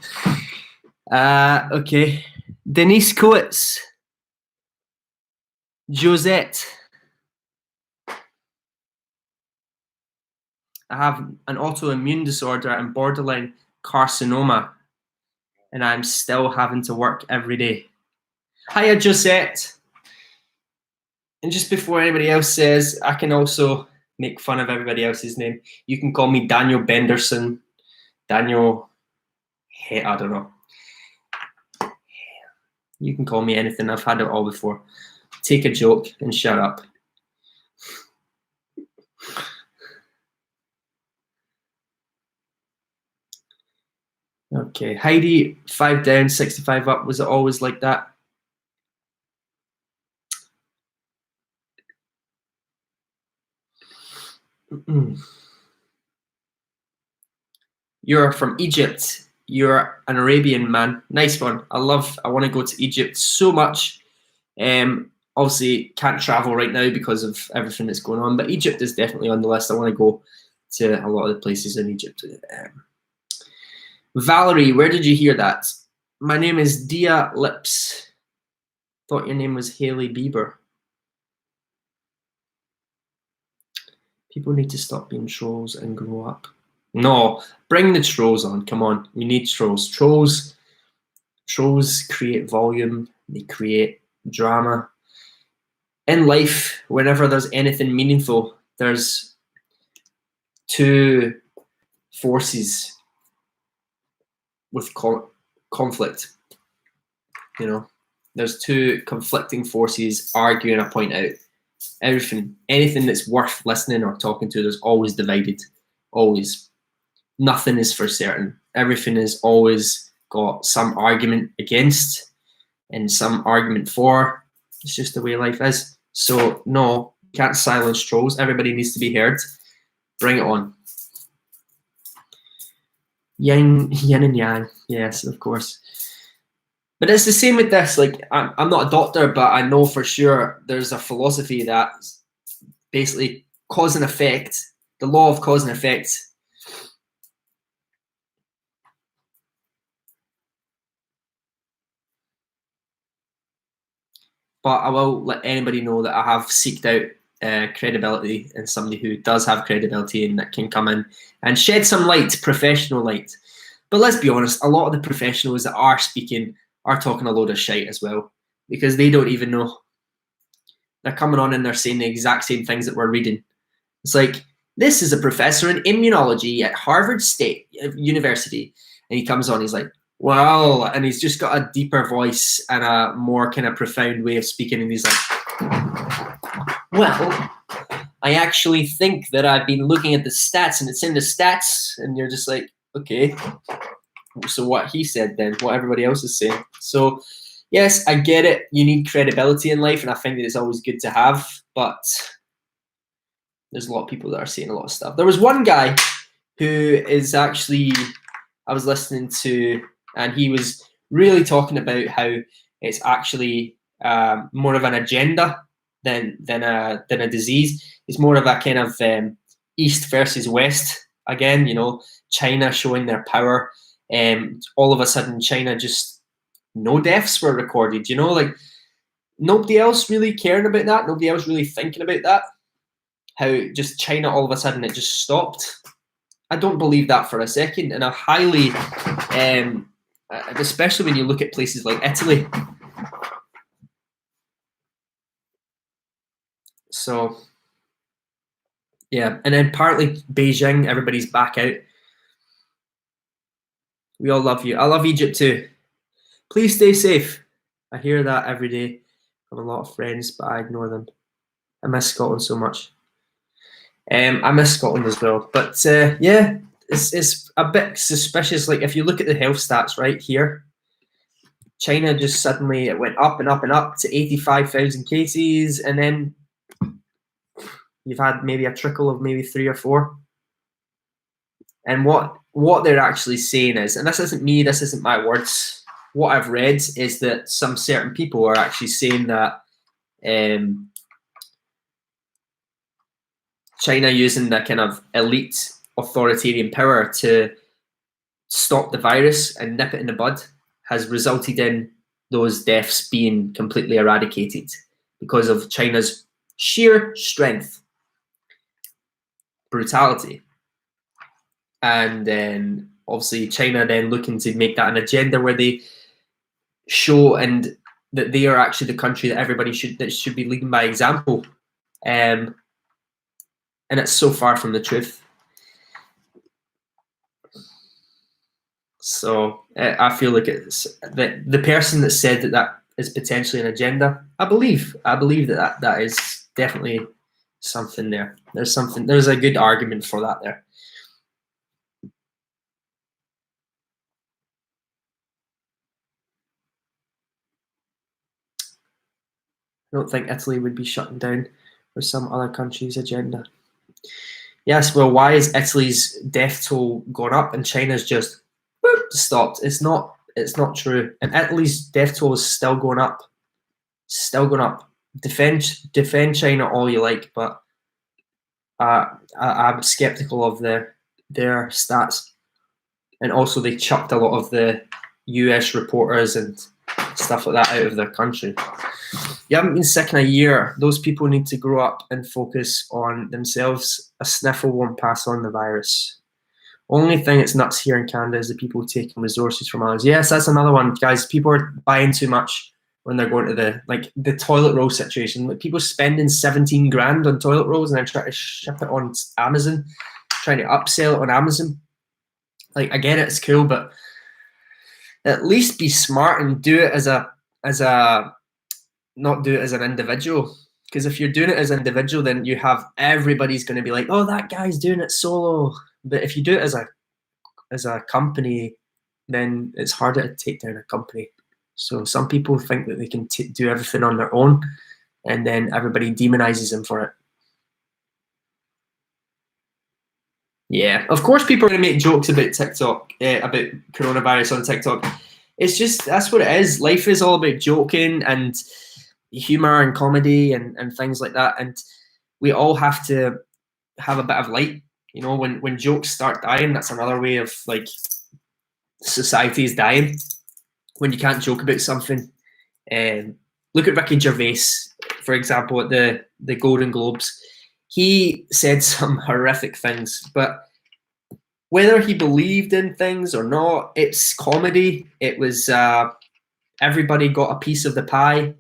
[SPEAKER 1] Okay. Denise Coates. Josette. I have an autoimmune disorder and borderline carcinoma, and I'm still having to work every day. Hiya, Josette. And just before anybody else says, I can also make fun of everybody else's name. You can call me Daniel Benderson, Daniel, I don't know. You can call me anything. I've had it all before. Take a joke and shut up. Okay, Heidi, 5 down, 65 up. Was it always like that? You're from Egypt. You're an Arabian man. Nice one. I want to go to Egypt so much. Obviously can't travel right now because of everything that's going on, but Egypt is definitely on the list. I want to go to a lot of the places in Egypt. Valerie, where did you hear that? My name is Dia Lips. Thought your name was Hailey Bieber. People need to stop being trolls and grow up. No, bring the trolls on. Come on, we need trolls. Trolls create volume. They create drama. In life, whenever there's anything meaningful, there's two forces with conflict. You know, there's two conflicting forces arguing a point out. Anything that's worth listening or talking to, there's always divided. Always. Nothing is for certain. Everything is always got some argument against and some argument for. It's just the way life is. So no, you can't silence trolls. Everybody needs to be heard. Bring it on. Yin and yang. Yes, of course. But it's the same with this. Like, I'm not a doctor, but I know for sure there's a philosophy that basically cause and effect, the law of cause and effect. But I will let anybody know that I have seeked out credibility and somebody who does have credibility and that can come in and shed some light, professional light. But let's be honest, a lot of the professionals that are speaking are talking a load of shite as well, because they don't even know. They're coming on and they're saying the exact same things that we're reading. It's like, this is a professor in immunology at Harvard State University. And he comes on, he's like, well, and he's just got a deeper voice and a more kind of profound way of speaking. And he's like, well, I actually think that I've been looking at the stats and it's in the stats. And you're just like, okay, so what he said then, what everybody else is saying. So yes, I get it. You need credibility in life. And I think that it's always good to have, but there's a lot of people that are saying a lot of stuff. There was one guy who is actually, I was listening to, and he was really talking about how it's actually more of an agenda than a disease. It's more of a kind of East versus West again. You know, China showing their power. All of a sudden, China just no deaths were recorded. You know, like nobody else really caring about that. Nobody else really thinking about that. How just China all of a sudden it just stopped. I don't believe that for a second, and I highly, especially when you look at places like Italy. So, yeah, and then partly Beijing, everybody's back out. We all love you. I love Egypt too. Please stay safe. I hear that every day from a lot of friends, but I ignore them. I miss Scotland so much. I miss Scotland as well. But yeah, it's a bit suspicious. Like if you look at the health stats right here, China just suddenly it went up and up and up to 85,000 cases, and then you've had maybe a trickle of maybe 3 or 4. And what they're actually saying is, and this isn't me, this isn't my words. What I've read is that some certain people are actually saying that China using the kind of elite authoritarian power to stop the virus and nip it in the bud has resulted in those deaths being completely eradicated because of China's sheer strength, brutality. And then obviously China then looking to make that an agenda where they show and that they are actually the country that everybody should be leading by example. And it's so far from the truth. So I feel like it's the person that said that is potentially an agenda. I believe that is definitely something there. There's a good argument for that there. I don't think Italy would be shutting down for some other country's agenda. Yes, well, why is Italy's death toll gone up and China's just stopped? It's not true. And Italy's death toll is still going up. Still going up. Defend China all you like, but I'm skeptical of their stats. And also they chucked a lot of the US reporters and stuff like that out of their country. You haven't been sick in a year. Those people need to grow up and focus on themselves. A sniffle won't pass on the virus. Only thing that's nuts here in Canada is the people taking resources from others. Yes, that's another one, guys. People are buying too much when they're going to the toilet roll situation. Like people spending 17 grand on toilet rolls and then trying to ship it on Amazon, trying to upsell it on Amazon. Like I get it, it's cool, but at least be smart and do it as a not do it as an individual. Because if you're doing it as an individual, then you have everybody's going to be like, oh, that guy's doing it solo. But if you do it as a company, then it's harder to take down a company. So some people think that they can do everything on their own, and then everybody demonizes them for it. Yeah, of course people are going to make jokes about TikTok, about coronavirus on TikTok. It's just, that's what it is. Life is all about joking and humor and comedy and things like that. And we all have to have a bit of light. You know, when jokes start dying, that's another way of like society is dying. When you can't joke about something. Look at Ricky Gervais, for example, at the Golden Globes. He said some horrific things, but whether he believed in things or not, it's comedy. It was everybody got a piece of the pie.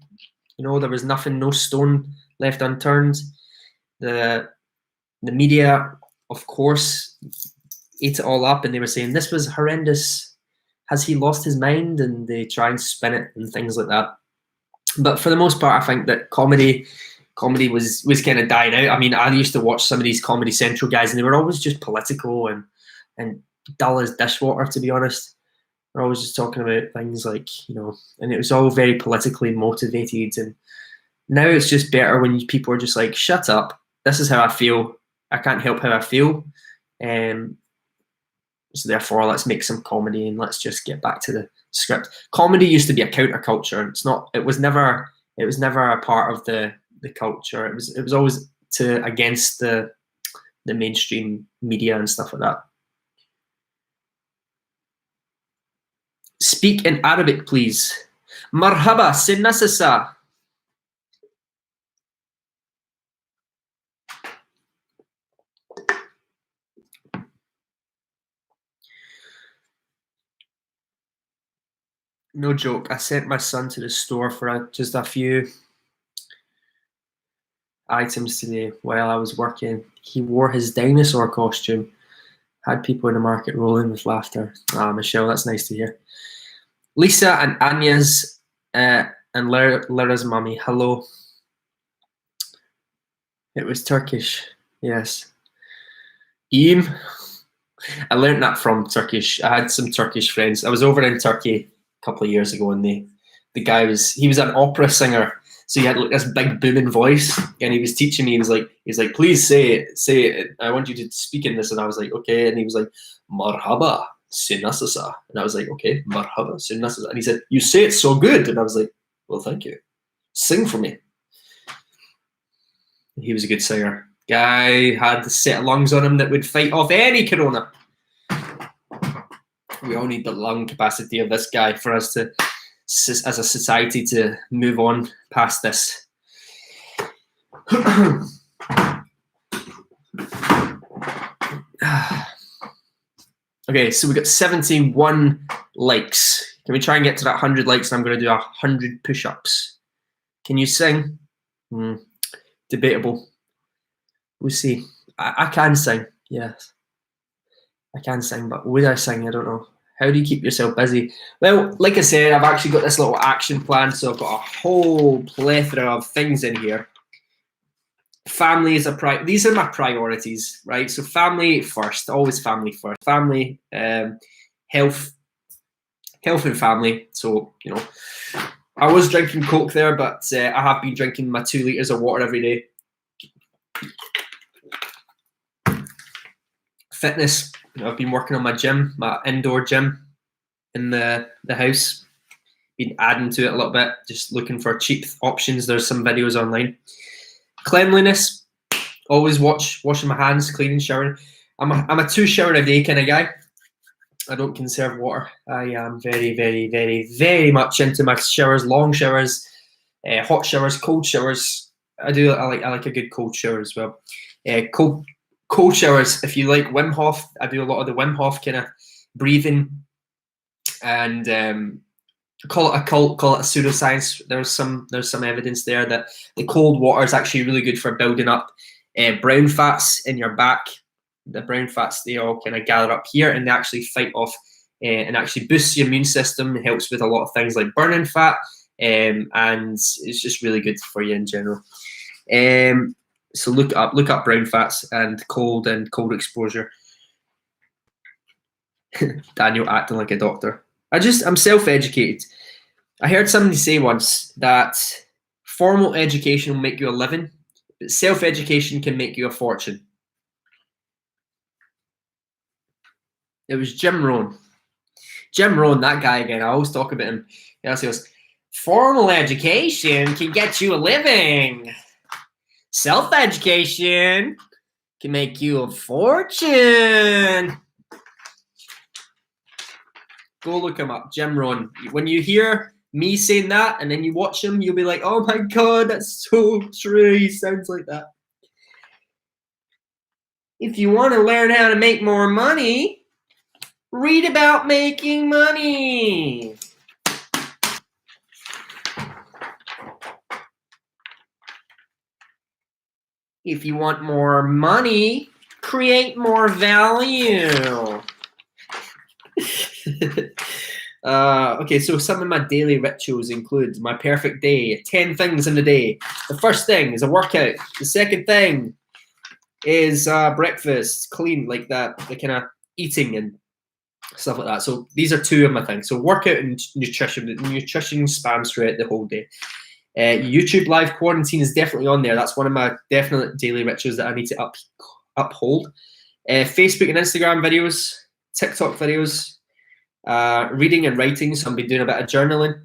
[SPEAKER 1] You know, there was nothing, no stone left unturned. The media, of course, ate it all up, and they were saying this was horrendous. Has he lost his mind? And they try and spin it and things like that. But for the most part, I think that comedy was kind of dying out. I mean, I used to watch some of these Comedy Central guys, and they were always just political and dull as dishwater, to be honest. They're always just talking about things like, you know, and it was all very politically motivated. And now it's just better when people are just like, shut up. This is how I feel. I can't help how I feel. So therefore, let's make some comedy and let's just get back to the script. Comedy used to be a counterculture. It's not. It was never a part of the the culture. It was always against the mainstream media and stuff like that. Speak in Arabic, please. Marhaba, sinasasa. No joke. I sent my son to the store for just a few items today while I was working. He wore his dinosaur costume. Had people in the market rolling with laughter. Ah, Michelle, that's nice to hear. Lisa and Anya's and Lyra's mummy. Hello. It was Turkish. Yes. Eam. I learned that from Turkish. I had some Turkish friends. I was over in Turkey a couple of years ago, and the guy was an opera singer. So he had like this big booming voice, and he was teaching me. He's like, please say it. I want you to speak in this, and I was like, okay. And he was like, marhaba sinasasa, and I was like, okay, marhaba sinasasa. And he said, you say it so good, and I was like, well, thank you. Sing for me. He was a good singer. Guy had a set of lungs on him that would fight off any corona. We all need the lung capacity of this guy for us to, as a society, to move on past this. Okay, so we got 71 likes. Can we try and get to that 100 likes? And I'm going to do 100 push-ups. Can you sing? Debatable. We'll see. I can sing, yes. I can sing, but would I sing? I don't know. How do you keep yourself busy? Well, like I said, I've actually got this little action plan, so I've got a whole plethora of things in here. Family is a these are my priorities, right? So family first, always family first. Family, health and family. So, you know, I was drinking Coke there, but I have been drinking my 2 liters of water every day. Fitness. I've been working on my gym, my indoor gym in the house. Been adding to it a little bit, just looking for cheap options. There's some videos online. Cleanliness. Always washing my hands, cleaning, showering. I'm a 2 shower a day kind of guy. I don't conserve water. I am very, very, very, very much into my showers, long showers, hot showers, cold showers. I like a good cold shower as well. Cold showers, if you like Wim Hof, I do a lot of the Wim Hof kind of breathing, and call it a cult, call it a pseudoscience. There's some evidence there that the cold water is actually really good for building up brown fats in your back. The brown fats, they all kind of gather up here, and they actually fight off and actually boosts your immune system. It helps with a lot of things like burning fat, and it's just really good for you in general. So look up brown fats and cold exposure. Daniel acting like a doctor. I'm self-educated. I heard somebody say once that formal education will make you a living, but self-education can make you a fortune. It was Jim Rohn. Jim Rohn, that guy again. I always talk about him. He goes, formal education can get you a living. Self-education can make you a fortune. Go look him up, Jim Rohn. When you hear me saying that and then you watch him, you'll be like, oh my God, that's so true. He sounds like that. If you want to learn how to make more money, read about making money. If you want more money, create more value. Okay, so some of my daily rituals include my perfect day, 10 things in a day. The first thing is a workout. The second thing is breakfast, clean, like that, the kind of eating and stuff like that. So these are 2 of my things. So workout and nutrition. Nutrition spans throughout the whole day. YouTube live quarantine is definitely on there. That's one of my definite daily rituals that I need to uphold. Facebook and Instagram videos, TikTok videos, reading and writing. So I've been doing a bit of journaling.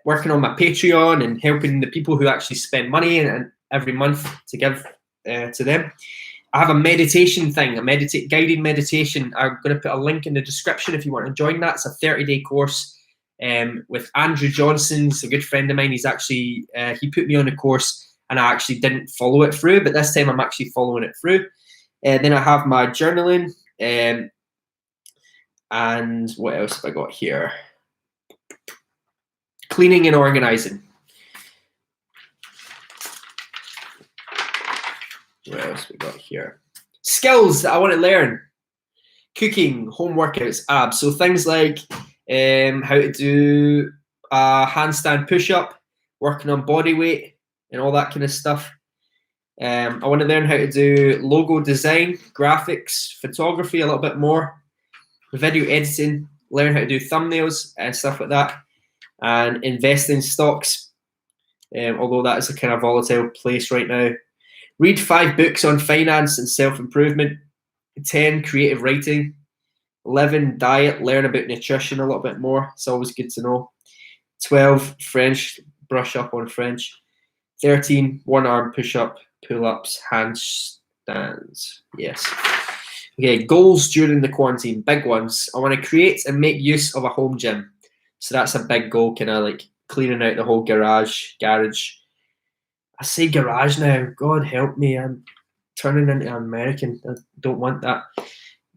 [SPEAKER 1] working on my Patreon and helping the people who actually spend money and every month to give to them. I have a meditation thing, a guided meditation. I'm going to put a link in the description if you want to join that. It's a 30-day course with Andrew Johnson. He's a good friend of mine. He's actually, he put me on the course and I actually didn't follow it through, but this time I'm actually following it through. Then I have my journaling. And what else have I got here? Cleaning and organizing. What else we got here? Skills that I want to learn. Cooking, home workouts, abs. So things like how to do a handstand push-up, working on body weight and all that kind of stuff. I want to learn how to do logo design, graphics, photography a little bit more, video editing, learn how to do thumbnails and stuff like that, and invest in stocks, although that is a kind of volatile place right now. Read 5 books on finance and self-improvement. 10, creative writing. 11, diet, learn about nutrition a little bit more. It's always good to know. 12, French, brush up on French. 13, one-arm push-up, pull-ups, handstands. Yes. Okay, goals during the quarantine, big ones. I want to create and make use of a home gym. So that's a big goal, kind of like clearing out the whole garage. I say garage now. God help me. I'm turning into an American. I don't want that.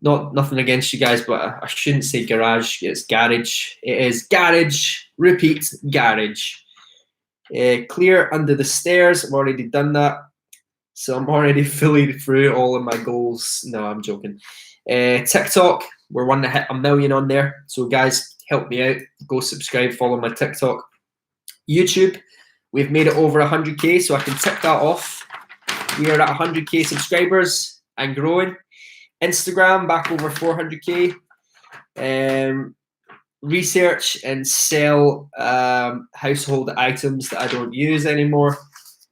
[SPEAKER 1] Nothing against you guys, but I shouldn't say garage. It's garage. It is garage. Repeat, garage. Clear under the stairs. I've already done that. So I'm already fully through all of my goals. No, I'm joking. TikTok. We're wanting to hit 1 million on there. So guys, help me out. Go subscribe, follow my TikTok. YouTube. We've made it over 100K, so I can tick that off. We are at 100K subscribers and growing. Instagram, back over 400K. Research and sell household items that I don't use anymore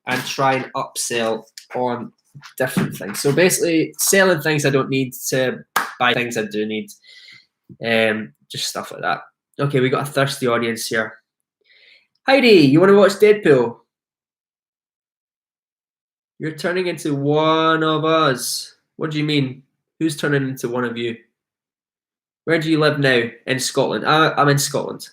[SPEAKER 1] and try and upsell on different things. So basically, selling things I don't need to buy things I do need. Just stuff like that. Okay, we got a thirsty audience here. Heidi, you want to watch Deadpool? You're turning into one of us. What do you mean? Who's turning into one of you? Where do you live now? In Scotland. I'm in Scotland.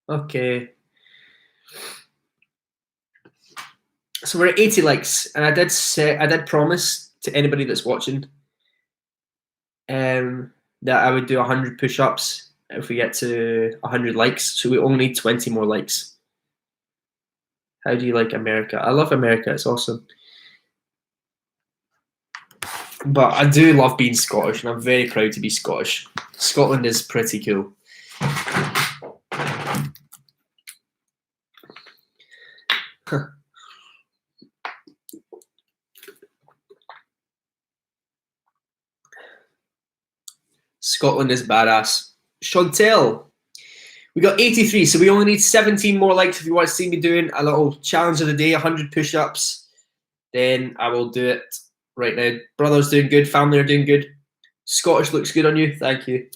[SPEAKER 1] Okay. So we're at 80 likes, and I did promise to anybody that's watching that I would do 100 push-ups if we get to 100 likes. So we only need 20 more likes. How do you like America? I love America. It's awesome. But I do love being Scottish, and I'm very proud to be Scottish. Scotland is pretty cool. Scotland is badass. Chantel, we got 83, so we only need 17 more likes if you want to see me doing a little challenge of the day, 100 push-ups. Then I will do it right now. Brother's doing good, family are doing good. Scottish looks good on you, thank you.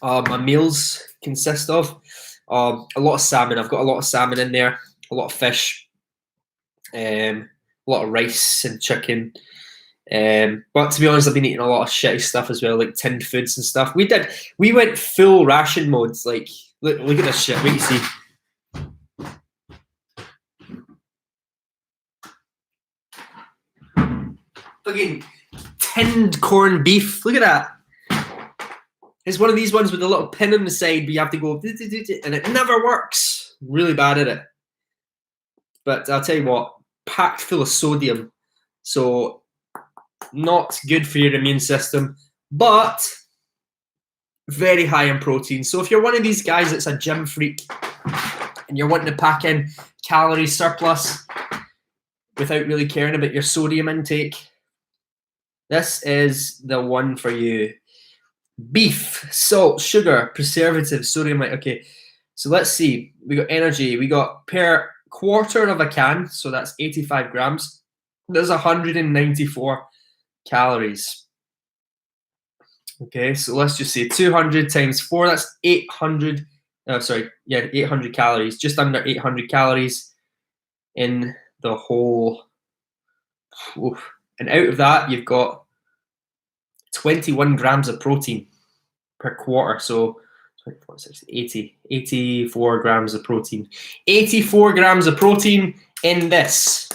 [SPEAKER 1] My meals consist of a lot of salmon. I've got a lot of salmon in there, a lot of fish, a lot of rice and chicken. But to be honest, I've been eating a lot of shitty stuff as well, like tinned foods and stuff. We went full ration modes. Like, look at this shit. Wait, you see. Fucking tinned corned beef. Look at that. It's one of these ones with a little pin on the side, but you have to go, and it never works. Really bad at it. But I'll tell you what, packed full of sodium. So not good for your immune system, but very high in protein. So if you're one of these guys that's a gym freak and you're wanting to pack in calorie surplus, without really caring about your sodium intake, this is the one for you. Beef, salt, sugar, preservatives, sodium. Okay, so let's see. We got energy. We got per quarter of a can, so that's 85 grams. There's 194 calories. Okay, so let's just say 200 times 4, that's 800. Sorry, yeah, 800 calories, just under 800 calories in the whole. Oof. And out of that, you've got 21 grams of protein per quarter. So 24, 60, 80, 84 grams of protein. 84 grams of protein in this.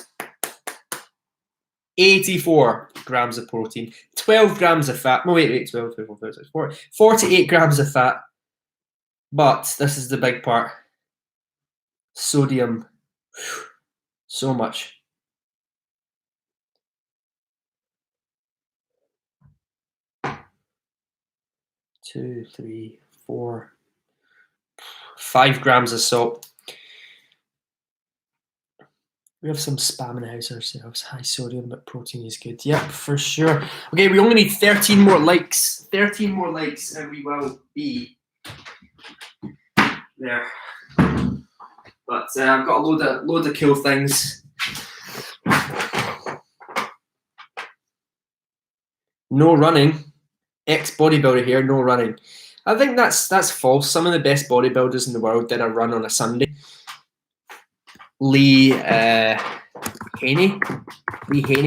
[SPEAKER 1] 84 grams of protein. 12 grams of fat. No, wait, 12, 13, 14, 40, 48 grams of fat. But this is the big part. Sodium. So much. 2, 3, 4, 5 grams of salt. We have some spam in the house ourselves. High sodium, but protein is good. Yep, for sure. Okay, we only need 13 more likes. 13 more likes, and we will be there. But I've got a load of cool things. No running. Ex-bodybuilder here, no running. I think that's false. Some of the best bodybuilders in the world did a run on a Sunday. Lee Haney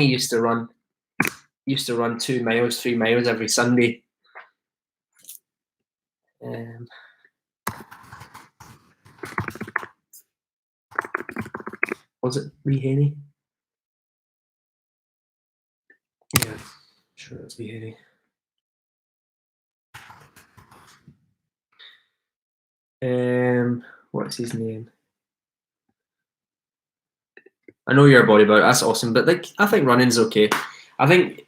[SPEAKER 1] used to run 2 miles, 3 miles every Sunday. Was it Lee Haney? Yeah, sure it's Lee Haney. What's his name? I know you're a bodybuilder. That's awesome, but like I think running's okay. I think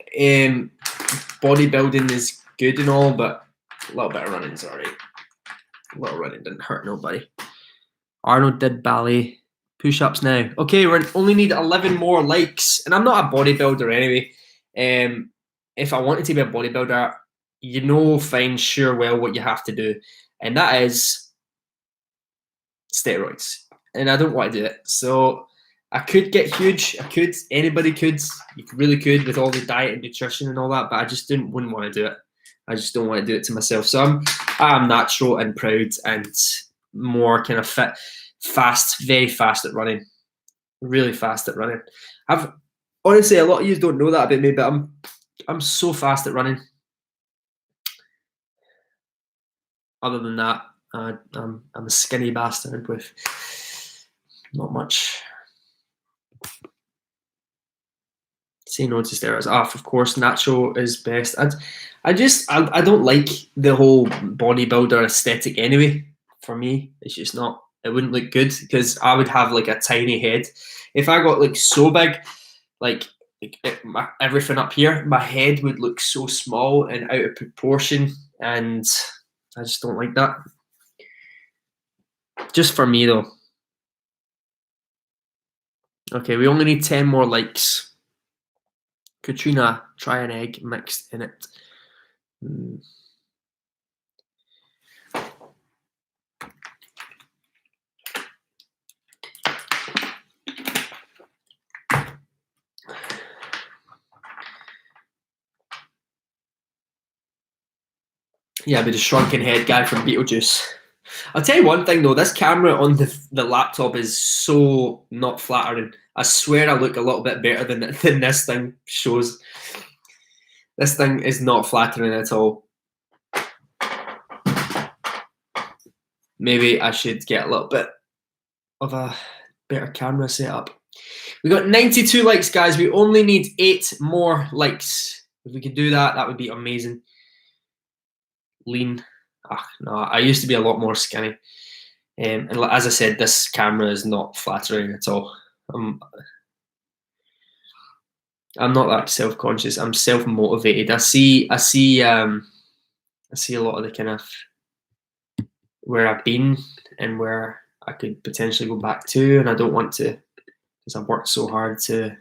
[SPEAKER 1] bodybuilding is good and all, but a little bit of running's alright. A little running didn't hurt nobody. Arnold did ballet push-ups now. Okay, we only need 11 more likes, and I'm not a bodybuilder anyway. If I wanted to be a bodybuilder, you know, fine, sure, well, what you have to do, and that is steroids, and I don't want to do it. So I could get huge. I could. Anybody could. You really could with all the diet and nutrition and all that. But I just wouldn't want to do it. I just don't want to do it to myself. So I'm natural and proud and more kind of fit, fast, very fast at running. Really fast at running. I've honestly, a lot of you don't know that about me, but I'm so fast at running. Other than that, I'm a skinny bastard with not much. Say no to steroids. Of course, natural is best. I don't like the whole bodybuilder aesthetic anyway. For me, it's just not. It wouldn't look good because I would have like a tiny head. If I got like so big, like everything up here, my head would look so small and out of proportion, and I just don't like that. Just for me though. Okay, we only need 10 more likes. Katrina, try an egg mixed in it. Yeah, but the shrunken head guy from Beetlejuice. I'll tell you one thing though, this camera on the laptop is so not flattering. I swear I look a little bit better than this thing shows. This thing is not flattering at all. Maybe I should get a little bit of a better camera setup. We got 92 likes, guys. We only need 8 more likes. If we could do that, that would be amazing. Lean. No, I used to be a lot more skinny. And as I said, this camera is not flattering at all. I'm not that self-conscious. I'm self-motivated. I see a lot of the kind of where I've been and where I could potentially go back to, and I don't want to because I've worked so hard to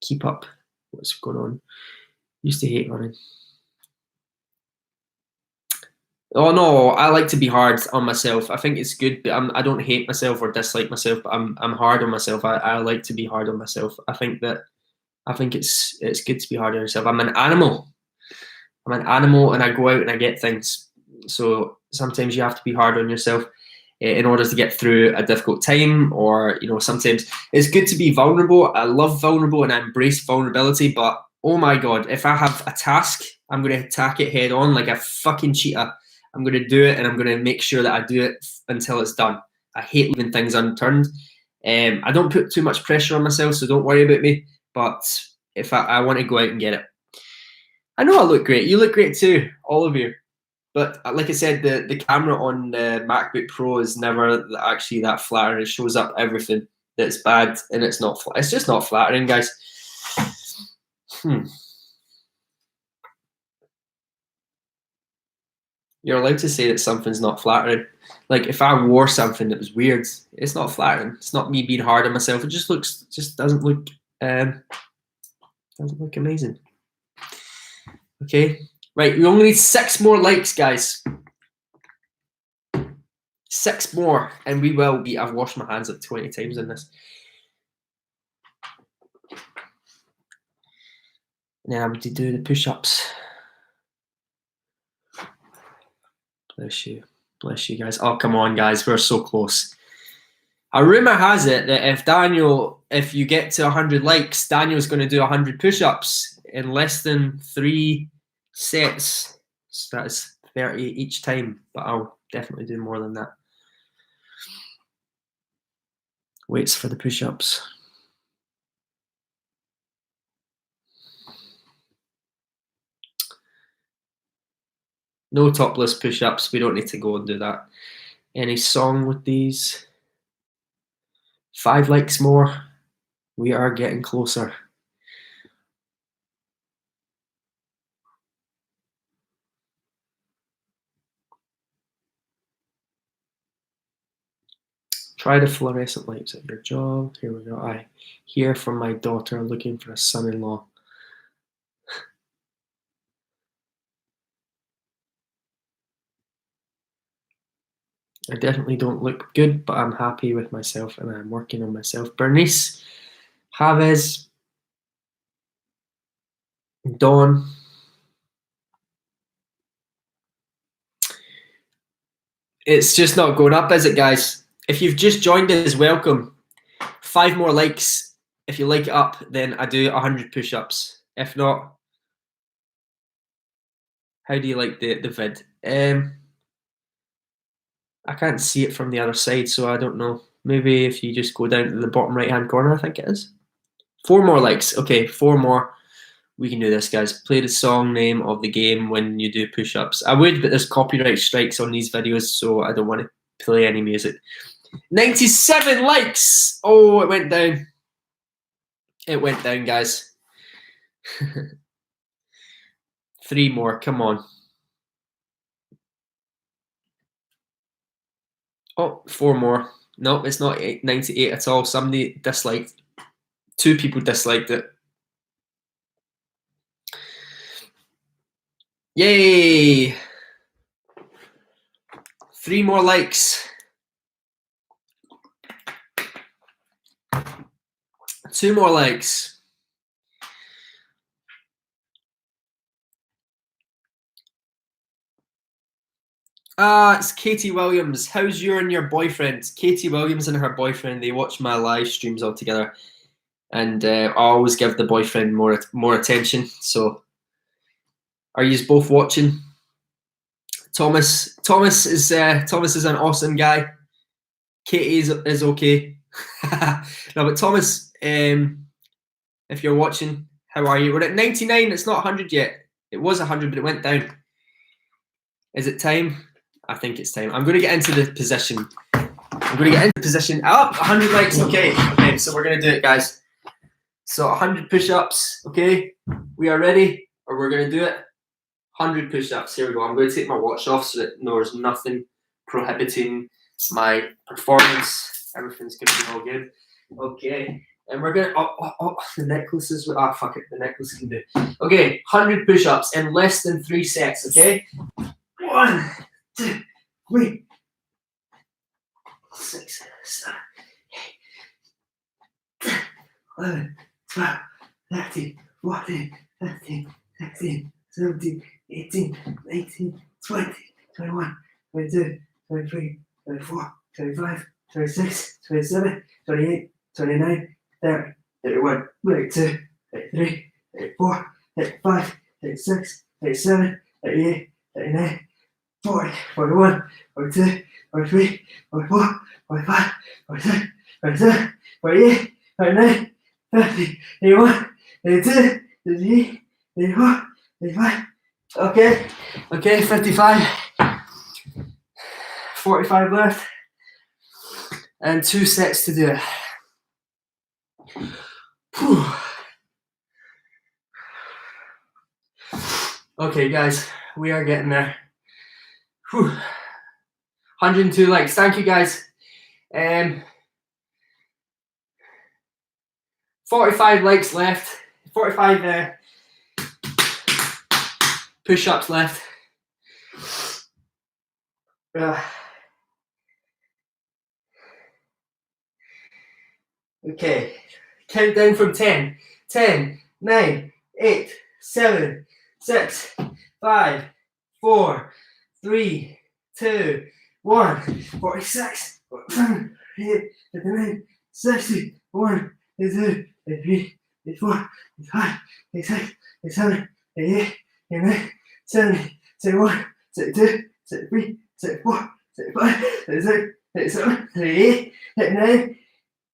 [SPEAKER 1] keep up what's going on. Used to hate running. Oh no, I like to be hard on myself. I think it's good, but I don't hate myself or dislike myself. But I'm hard on myself. I like to be hard on myself. I think it's good to be hard on yourself. I'm an animal. I'm an animal, and I go out and I get things. So sometimes you have to be hard on yourself in order to get through a difficult time, or sometimes it's good to be vulnerable. I love vulnerable and I embrace vulnerability, but oh my god, if I have a task, I'm going to attack it head on like a fucking cheetah. I'm going to do it, and I'm going to make sure that I do it until it's done. I hate leaving things unturned. I don't put too much pressure on myself, so don't worry about me, but if I want to go out and get it. I know I look great. You look great too, all of you. But like I said, the camera on the MacBook Pro is never actually that flattering. It shows up everything that's bad, and it's not. It's just not flattering, guys. You're allowed to say that something's not flattering. Like if I wore something that was weird, it's not flattering. It's not me being hard on myself. It just doesn't look amazing. Okay, right. We only need 6 more likes, guys. 6 more, and we will be. I've washed my hands like 20 times in this. And then I'm going to do the push-ups. Bless you guys. Oh, come on, guys, we're so close. A rumor has it that if you get to 100 likes, Daniel's going to do 100 push-ups in less than 3 sets. So that is 30 each time, but I'll definitely do more than that. Waits for the push-ups. No topless push-ups. We don't need to go and do that. Any song with these? 5 likes more. We are getting closer. Try the fluorescent lights at your job. Here we go. I hear from my daughter looking for a son-in-law. I definitely don't look good, but I'm happy with myself and I'm working on myself. Bernice, Chavez, Dawn. It's just not going up, is it, guys? If you've just joined us, welcome. 5 more likes. If you like it up, then I do 100 push-ups. If not, how do you like the vid? I can't see it from the other side, so I don't know. Maybe if you just go down to the bottom right-hand corner, I think it is. 4 more likes. Okay, 4 more. We can do this, guys. Play the song name of the game when you do push-ups. I would, but there's copyright strikes on these videos, so I don't want to play any music. 97 likes! Oh, it went down. It went down, guys. 3 more, come on. Oh, 4 more. No, it's not 98 at all. Somebody disliked. 2 people disliked it. Yay! 3 more likes. 2 more likes. It's Katie Williams. How's you and your boyfriend? Katie Williams and her boyfriend, they watch my live streams all together. And I always give the boyfriend more attention. So are you both watching? Thomas is an awesome guy. Katie is okay. No, but Thomas, if you're watching, how are you? We're at 99. It's not 100 yet. It was 100, but it went down. Is it time? I think it's time. I'm going to get into the position. I'm going to get into the position. Oh, 100 likes. Okay, so we're going to do it, guys. So 100 push-ups. Okay, we are ready, or we're going to do it. 100 push-ups. Here we go. I'm going to take my watch off so that there's nothing prohibiting my performance. Everything's going to be all good. Okay. And we're gonna, the necklaces, fuck it, the necklace can do. Okay, 100 push-ups in less than 3 sets, okay? 1, 2, 3, 6, 7, 8, 11, 12, 13, 14, 15, 16, 17, 18, 19, 20, 21, 22, 23, 24, 25, 26, 27, 28, 29, 30, 31, 32, 33, 34, 35, 36, 37, 38, 39, 40, 41, 42, 43, 44, 45, 46, 47, 48, 49, 50, 51, 52, 53, 54, 55. Okay, 55. 45 left. And 2 sets to do it. Whew. Okay, guys, we are getting there. Whew. 102 likes. Thank you, guys. 45 likes left. 45 push-ups left. Okay, count down from 10. 10, 9, 8, 7, 6, 5, 4, 3, 2, 1. 46, 47, 48, 59, 60, 1, 52, 53, 54, 55, 56, 57, 58, 59, 70, 71, 72, 73, 74, 75, 76, 77, 78, 79,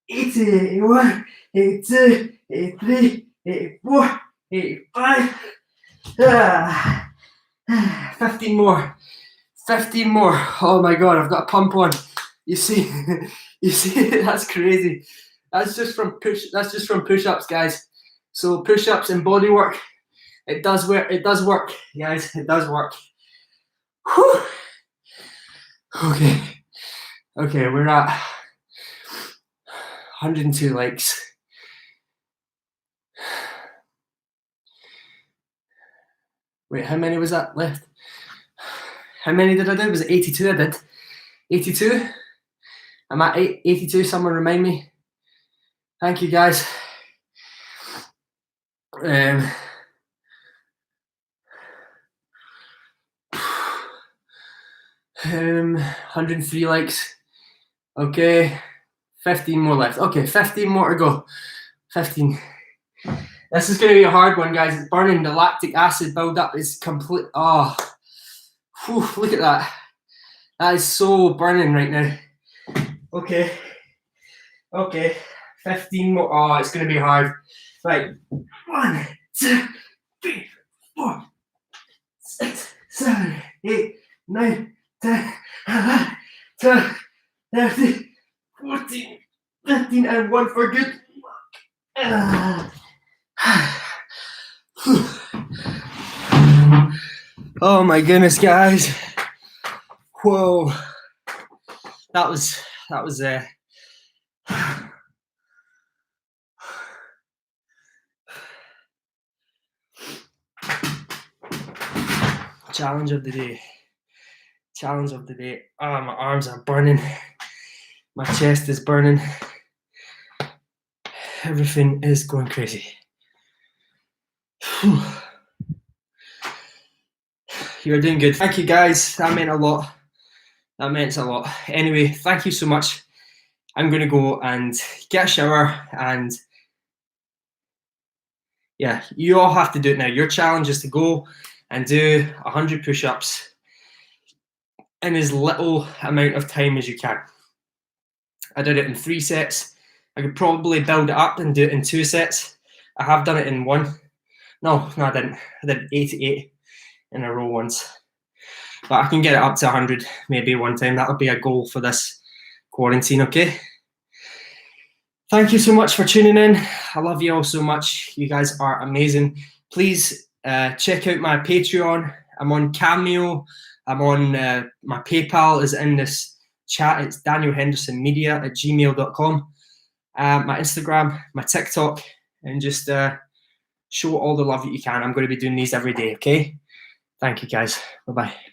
[SPEAKER 1] 80, 81, 82, 83, 84, 85. 15 more. 15 more. Oh my god, I've got a pump on. You see, that's crazy. That's just from push-ups, guys. So push-ups and body work, it does work. It does work, guys. It does work. Whew. Okay, we're at 102 likes. Wait, how many was that left? How many did I do? Was it 82 I did? 82? I'm at 82, someone remind me. Thank you, guys. 103 likes. Okay, 15 more left. Okay, 15 more to go. 15. This is going to be a hard one, guys. It's burning. The lactic acid build-up is complete. Oh, whew, look at that. That is so burning right now. Okay. 15 more. Oh, it's going to be hard. Right. 1, 2, 3, 4, 6, 7, 8, 9, 10, 11, 12, 13, 14, 15, and 1 for good. Oh my goodness, guys. Whoa. That was challenge of the day. Oh, my arms are burning. My chest is burning. Everything is going crazy. You're doing good. Thank you, guys. That meant a lot. Anyway, thank you so much. I'm going to go and get a shower, and yeah, you all have to do it now. Your challenge is to go and do 100 push-ups in as little amount of time as you can. I did it in 3 sets. I could probably build it up and do it in 2 sets. I have done it in 1. No, I didn't. I did 88 in a row once. But I can get it up to 100 maybe one time. That'll be a goal for this quarantine, okay? Thank you so much for tuning in. I love you all so much. You guys are amazing. Please check out my Patreon. I'm on Cameo. I'm on my PayPal is in this chat. It's danielhendersonmedia@gmail.com. my Instagram, my TikTok, and just show all the love that you can. I'm going to be doing these every day, okay? Thank you, guys. Bye-bye.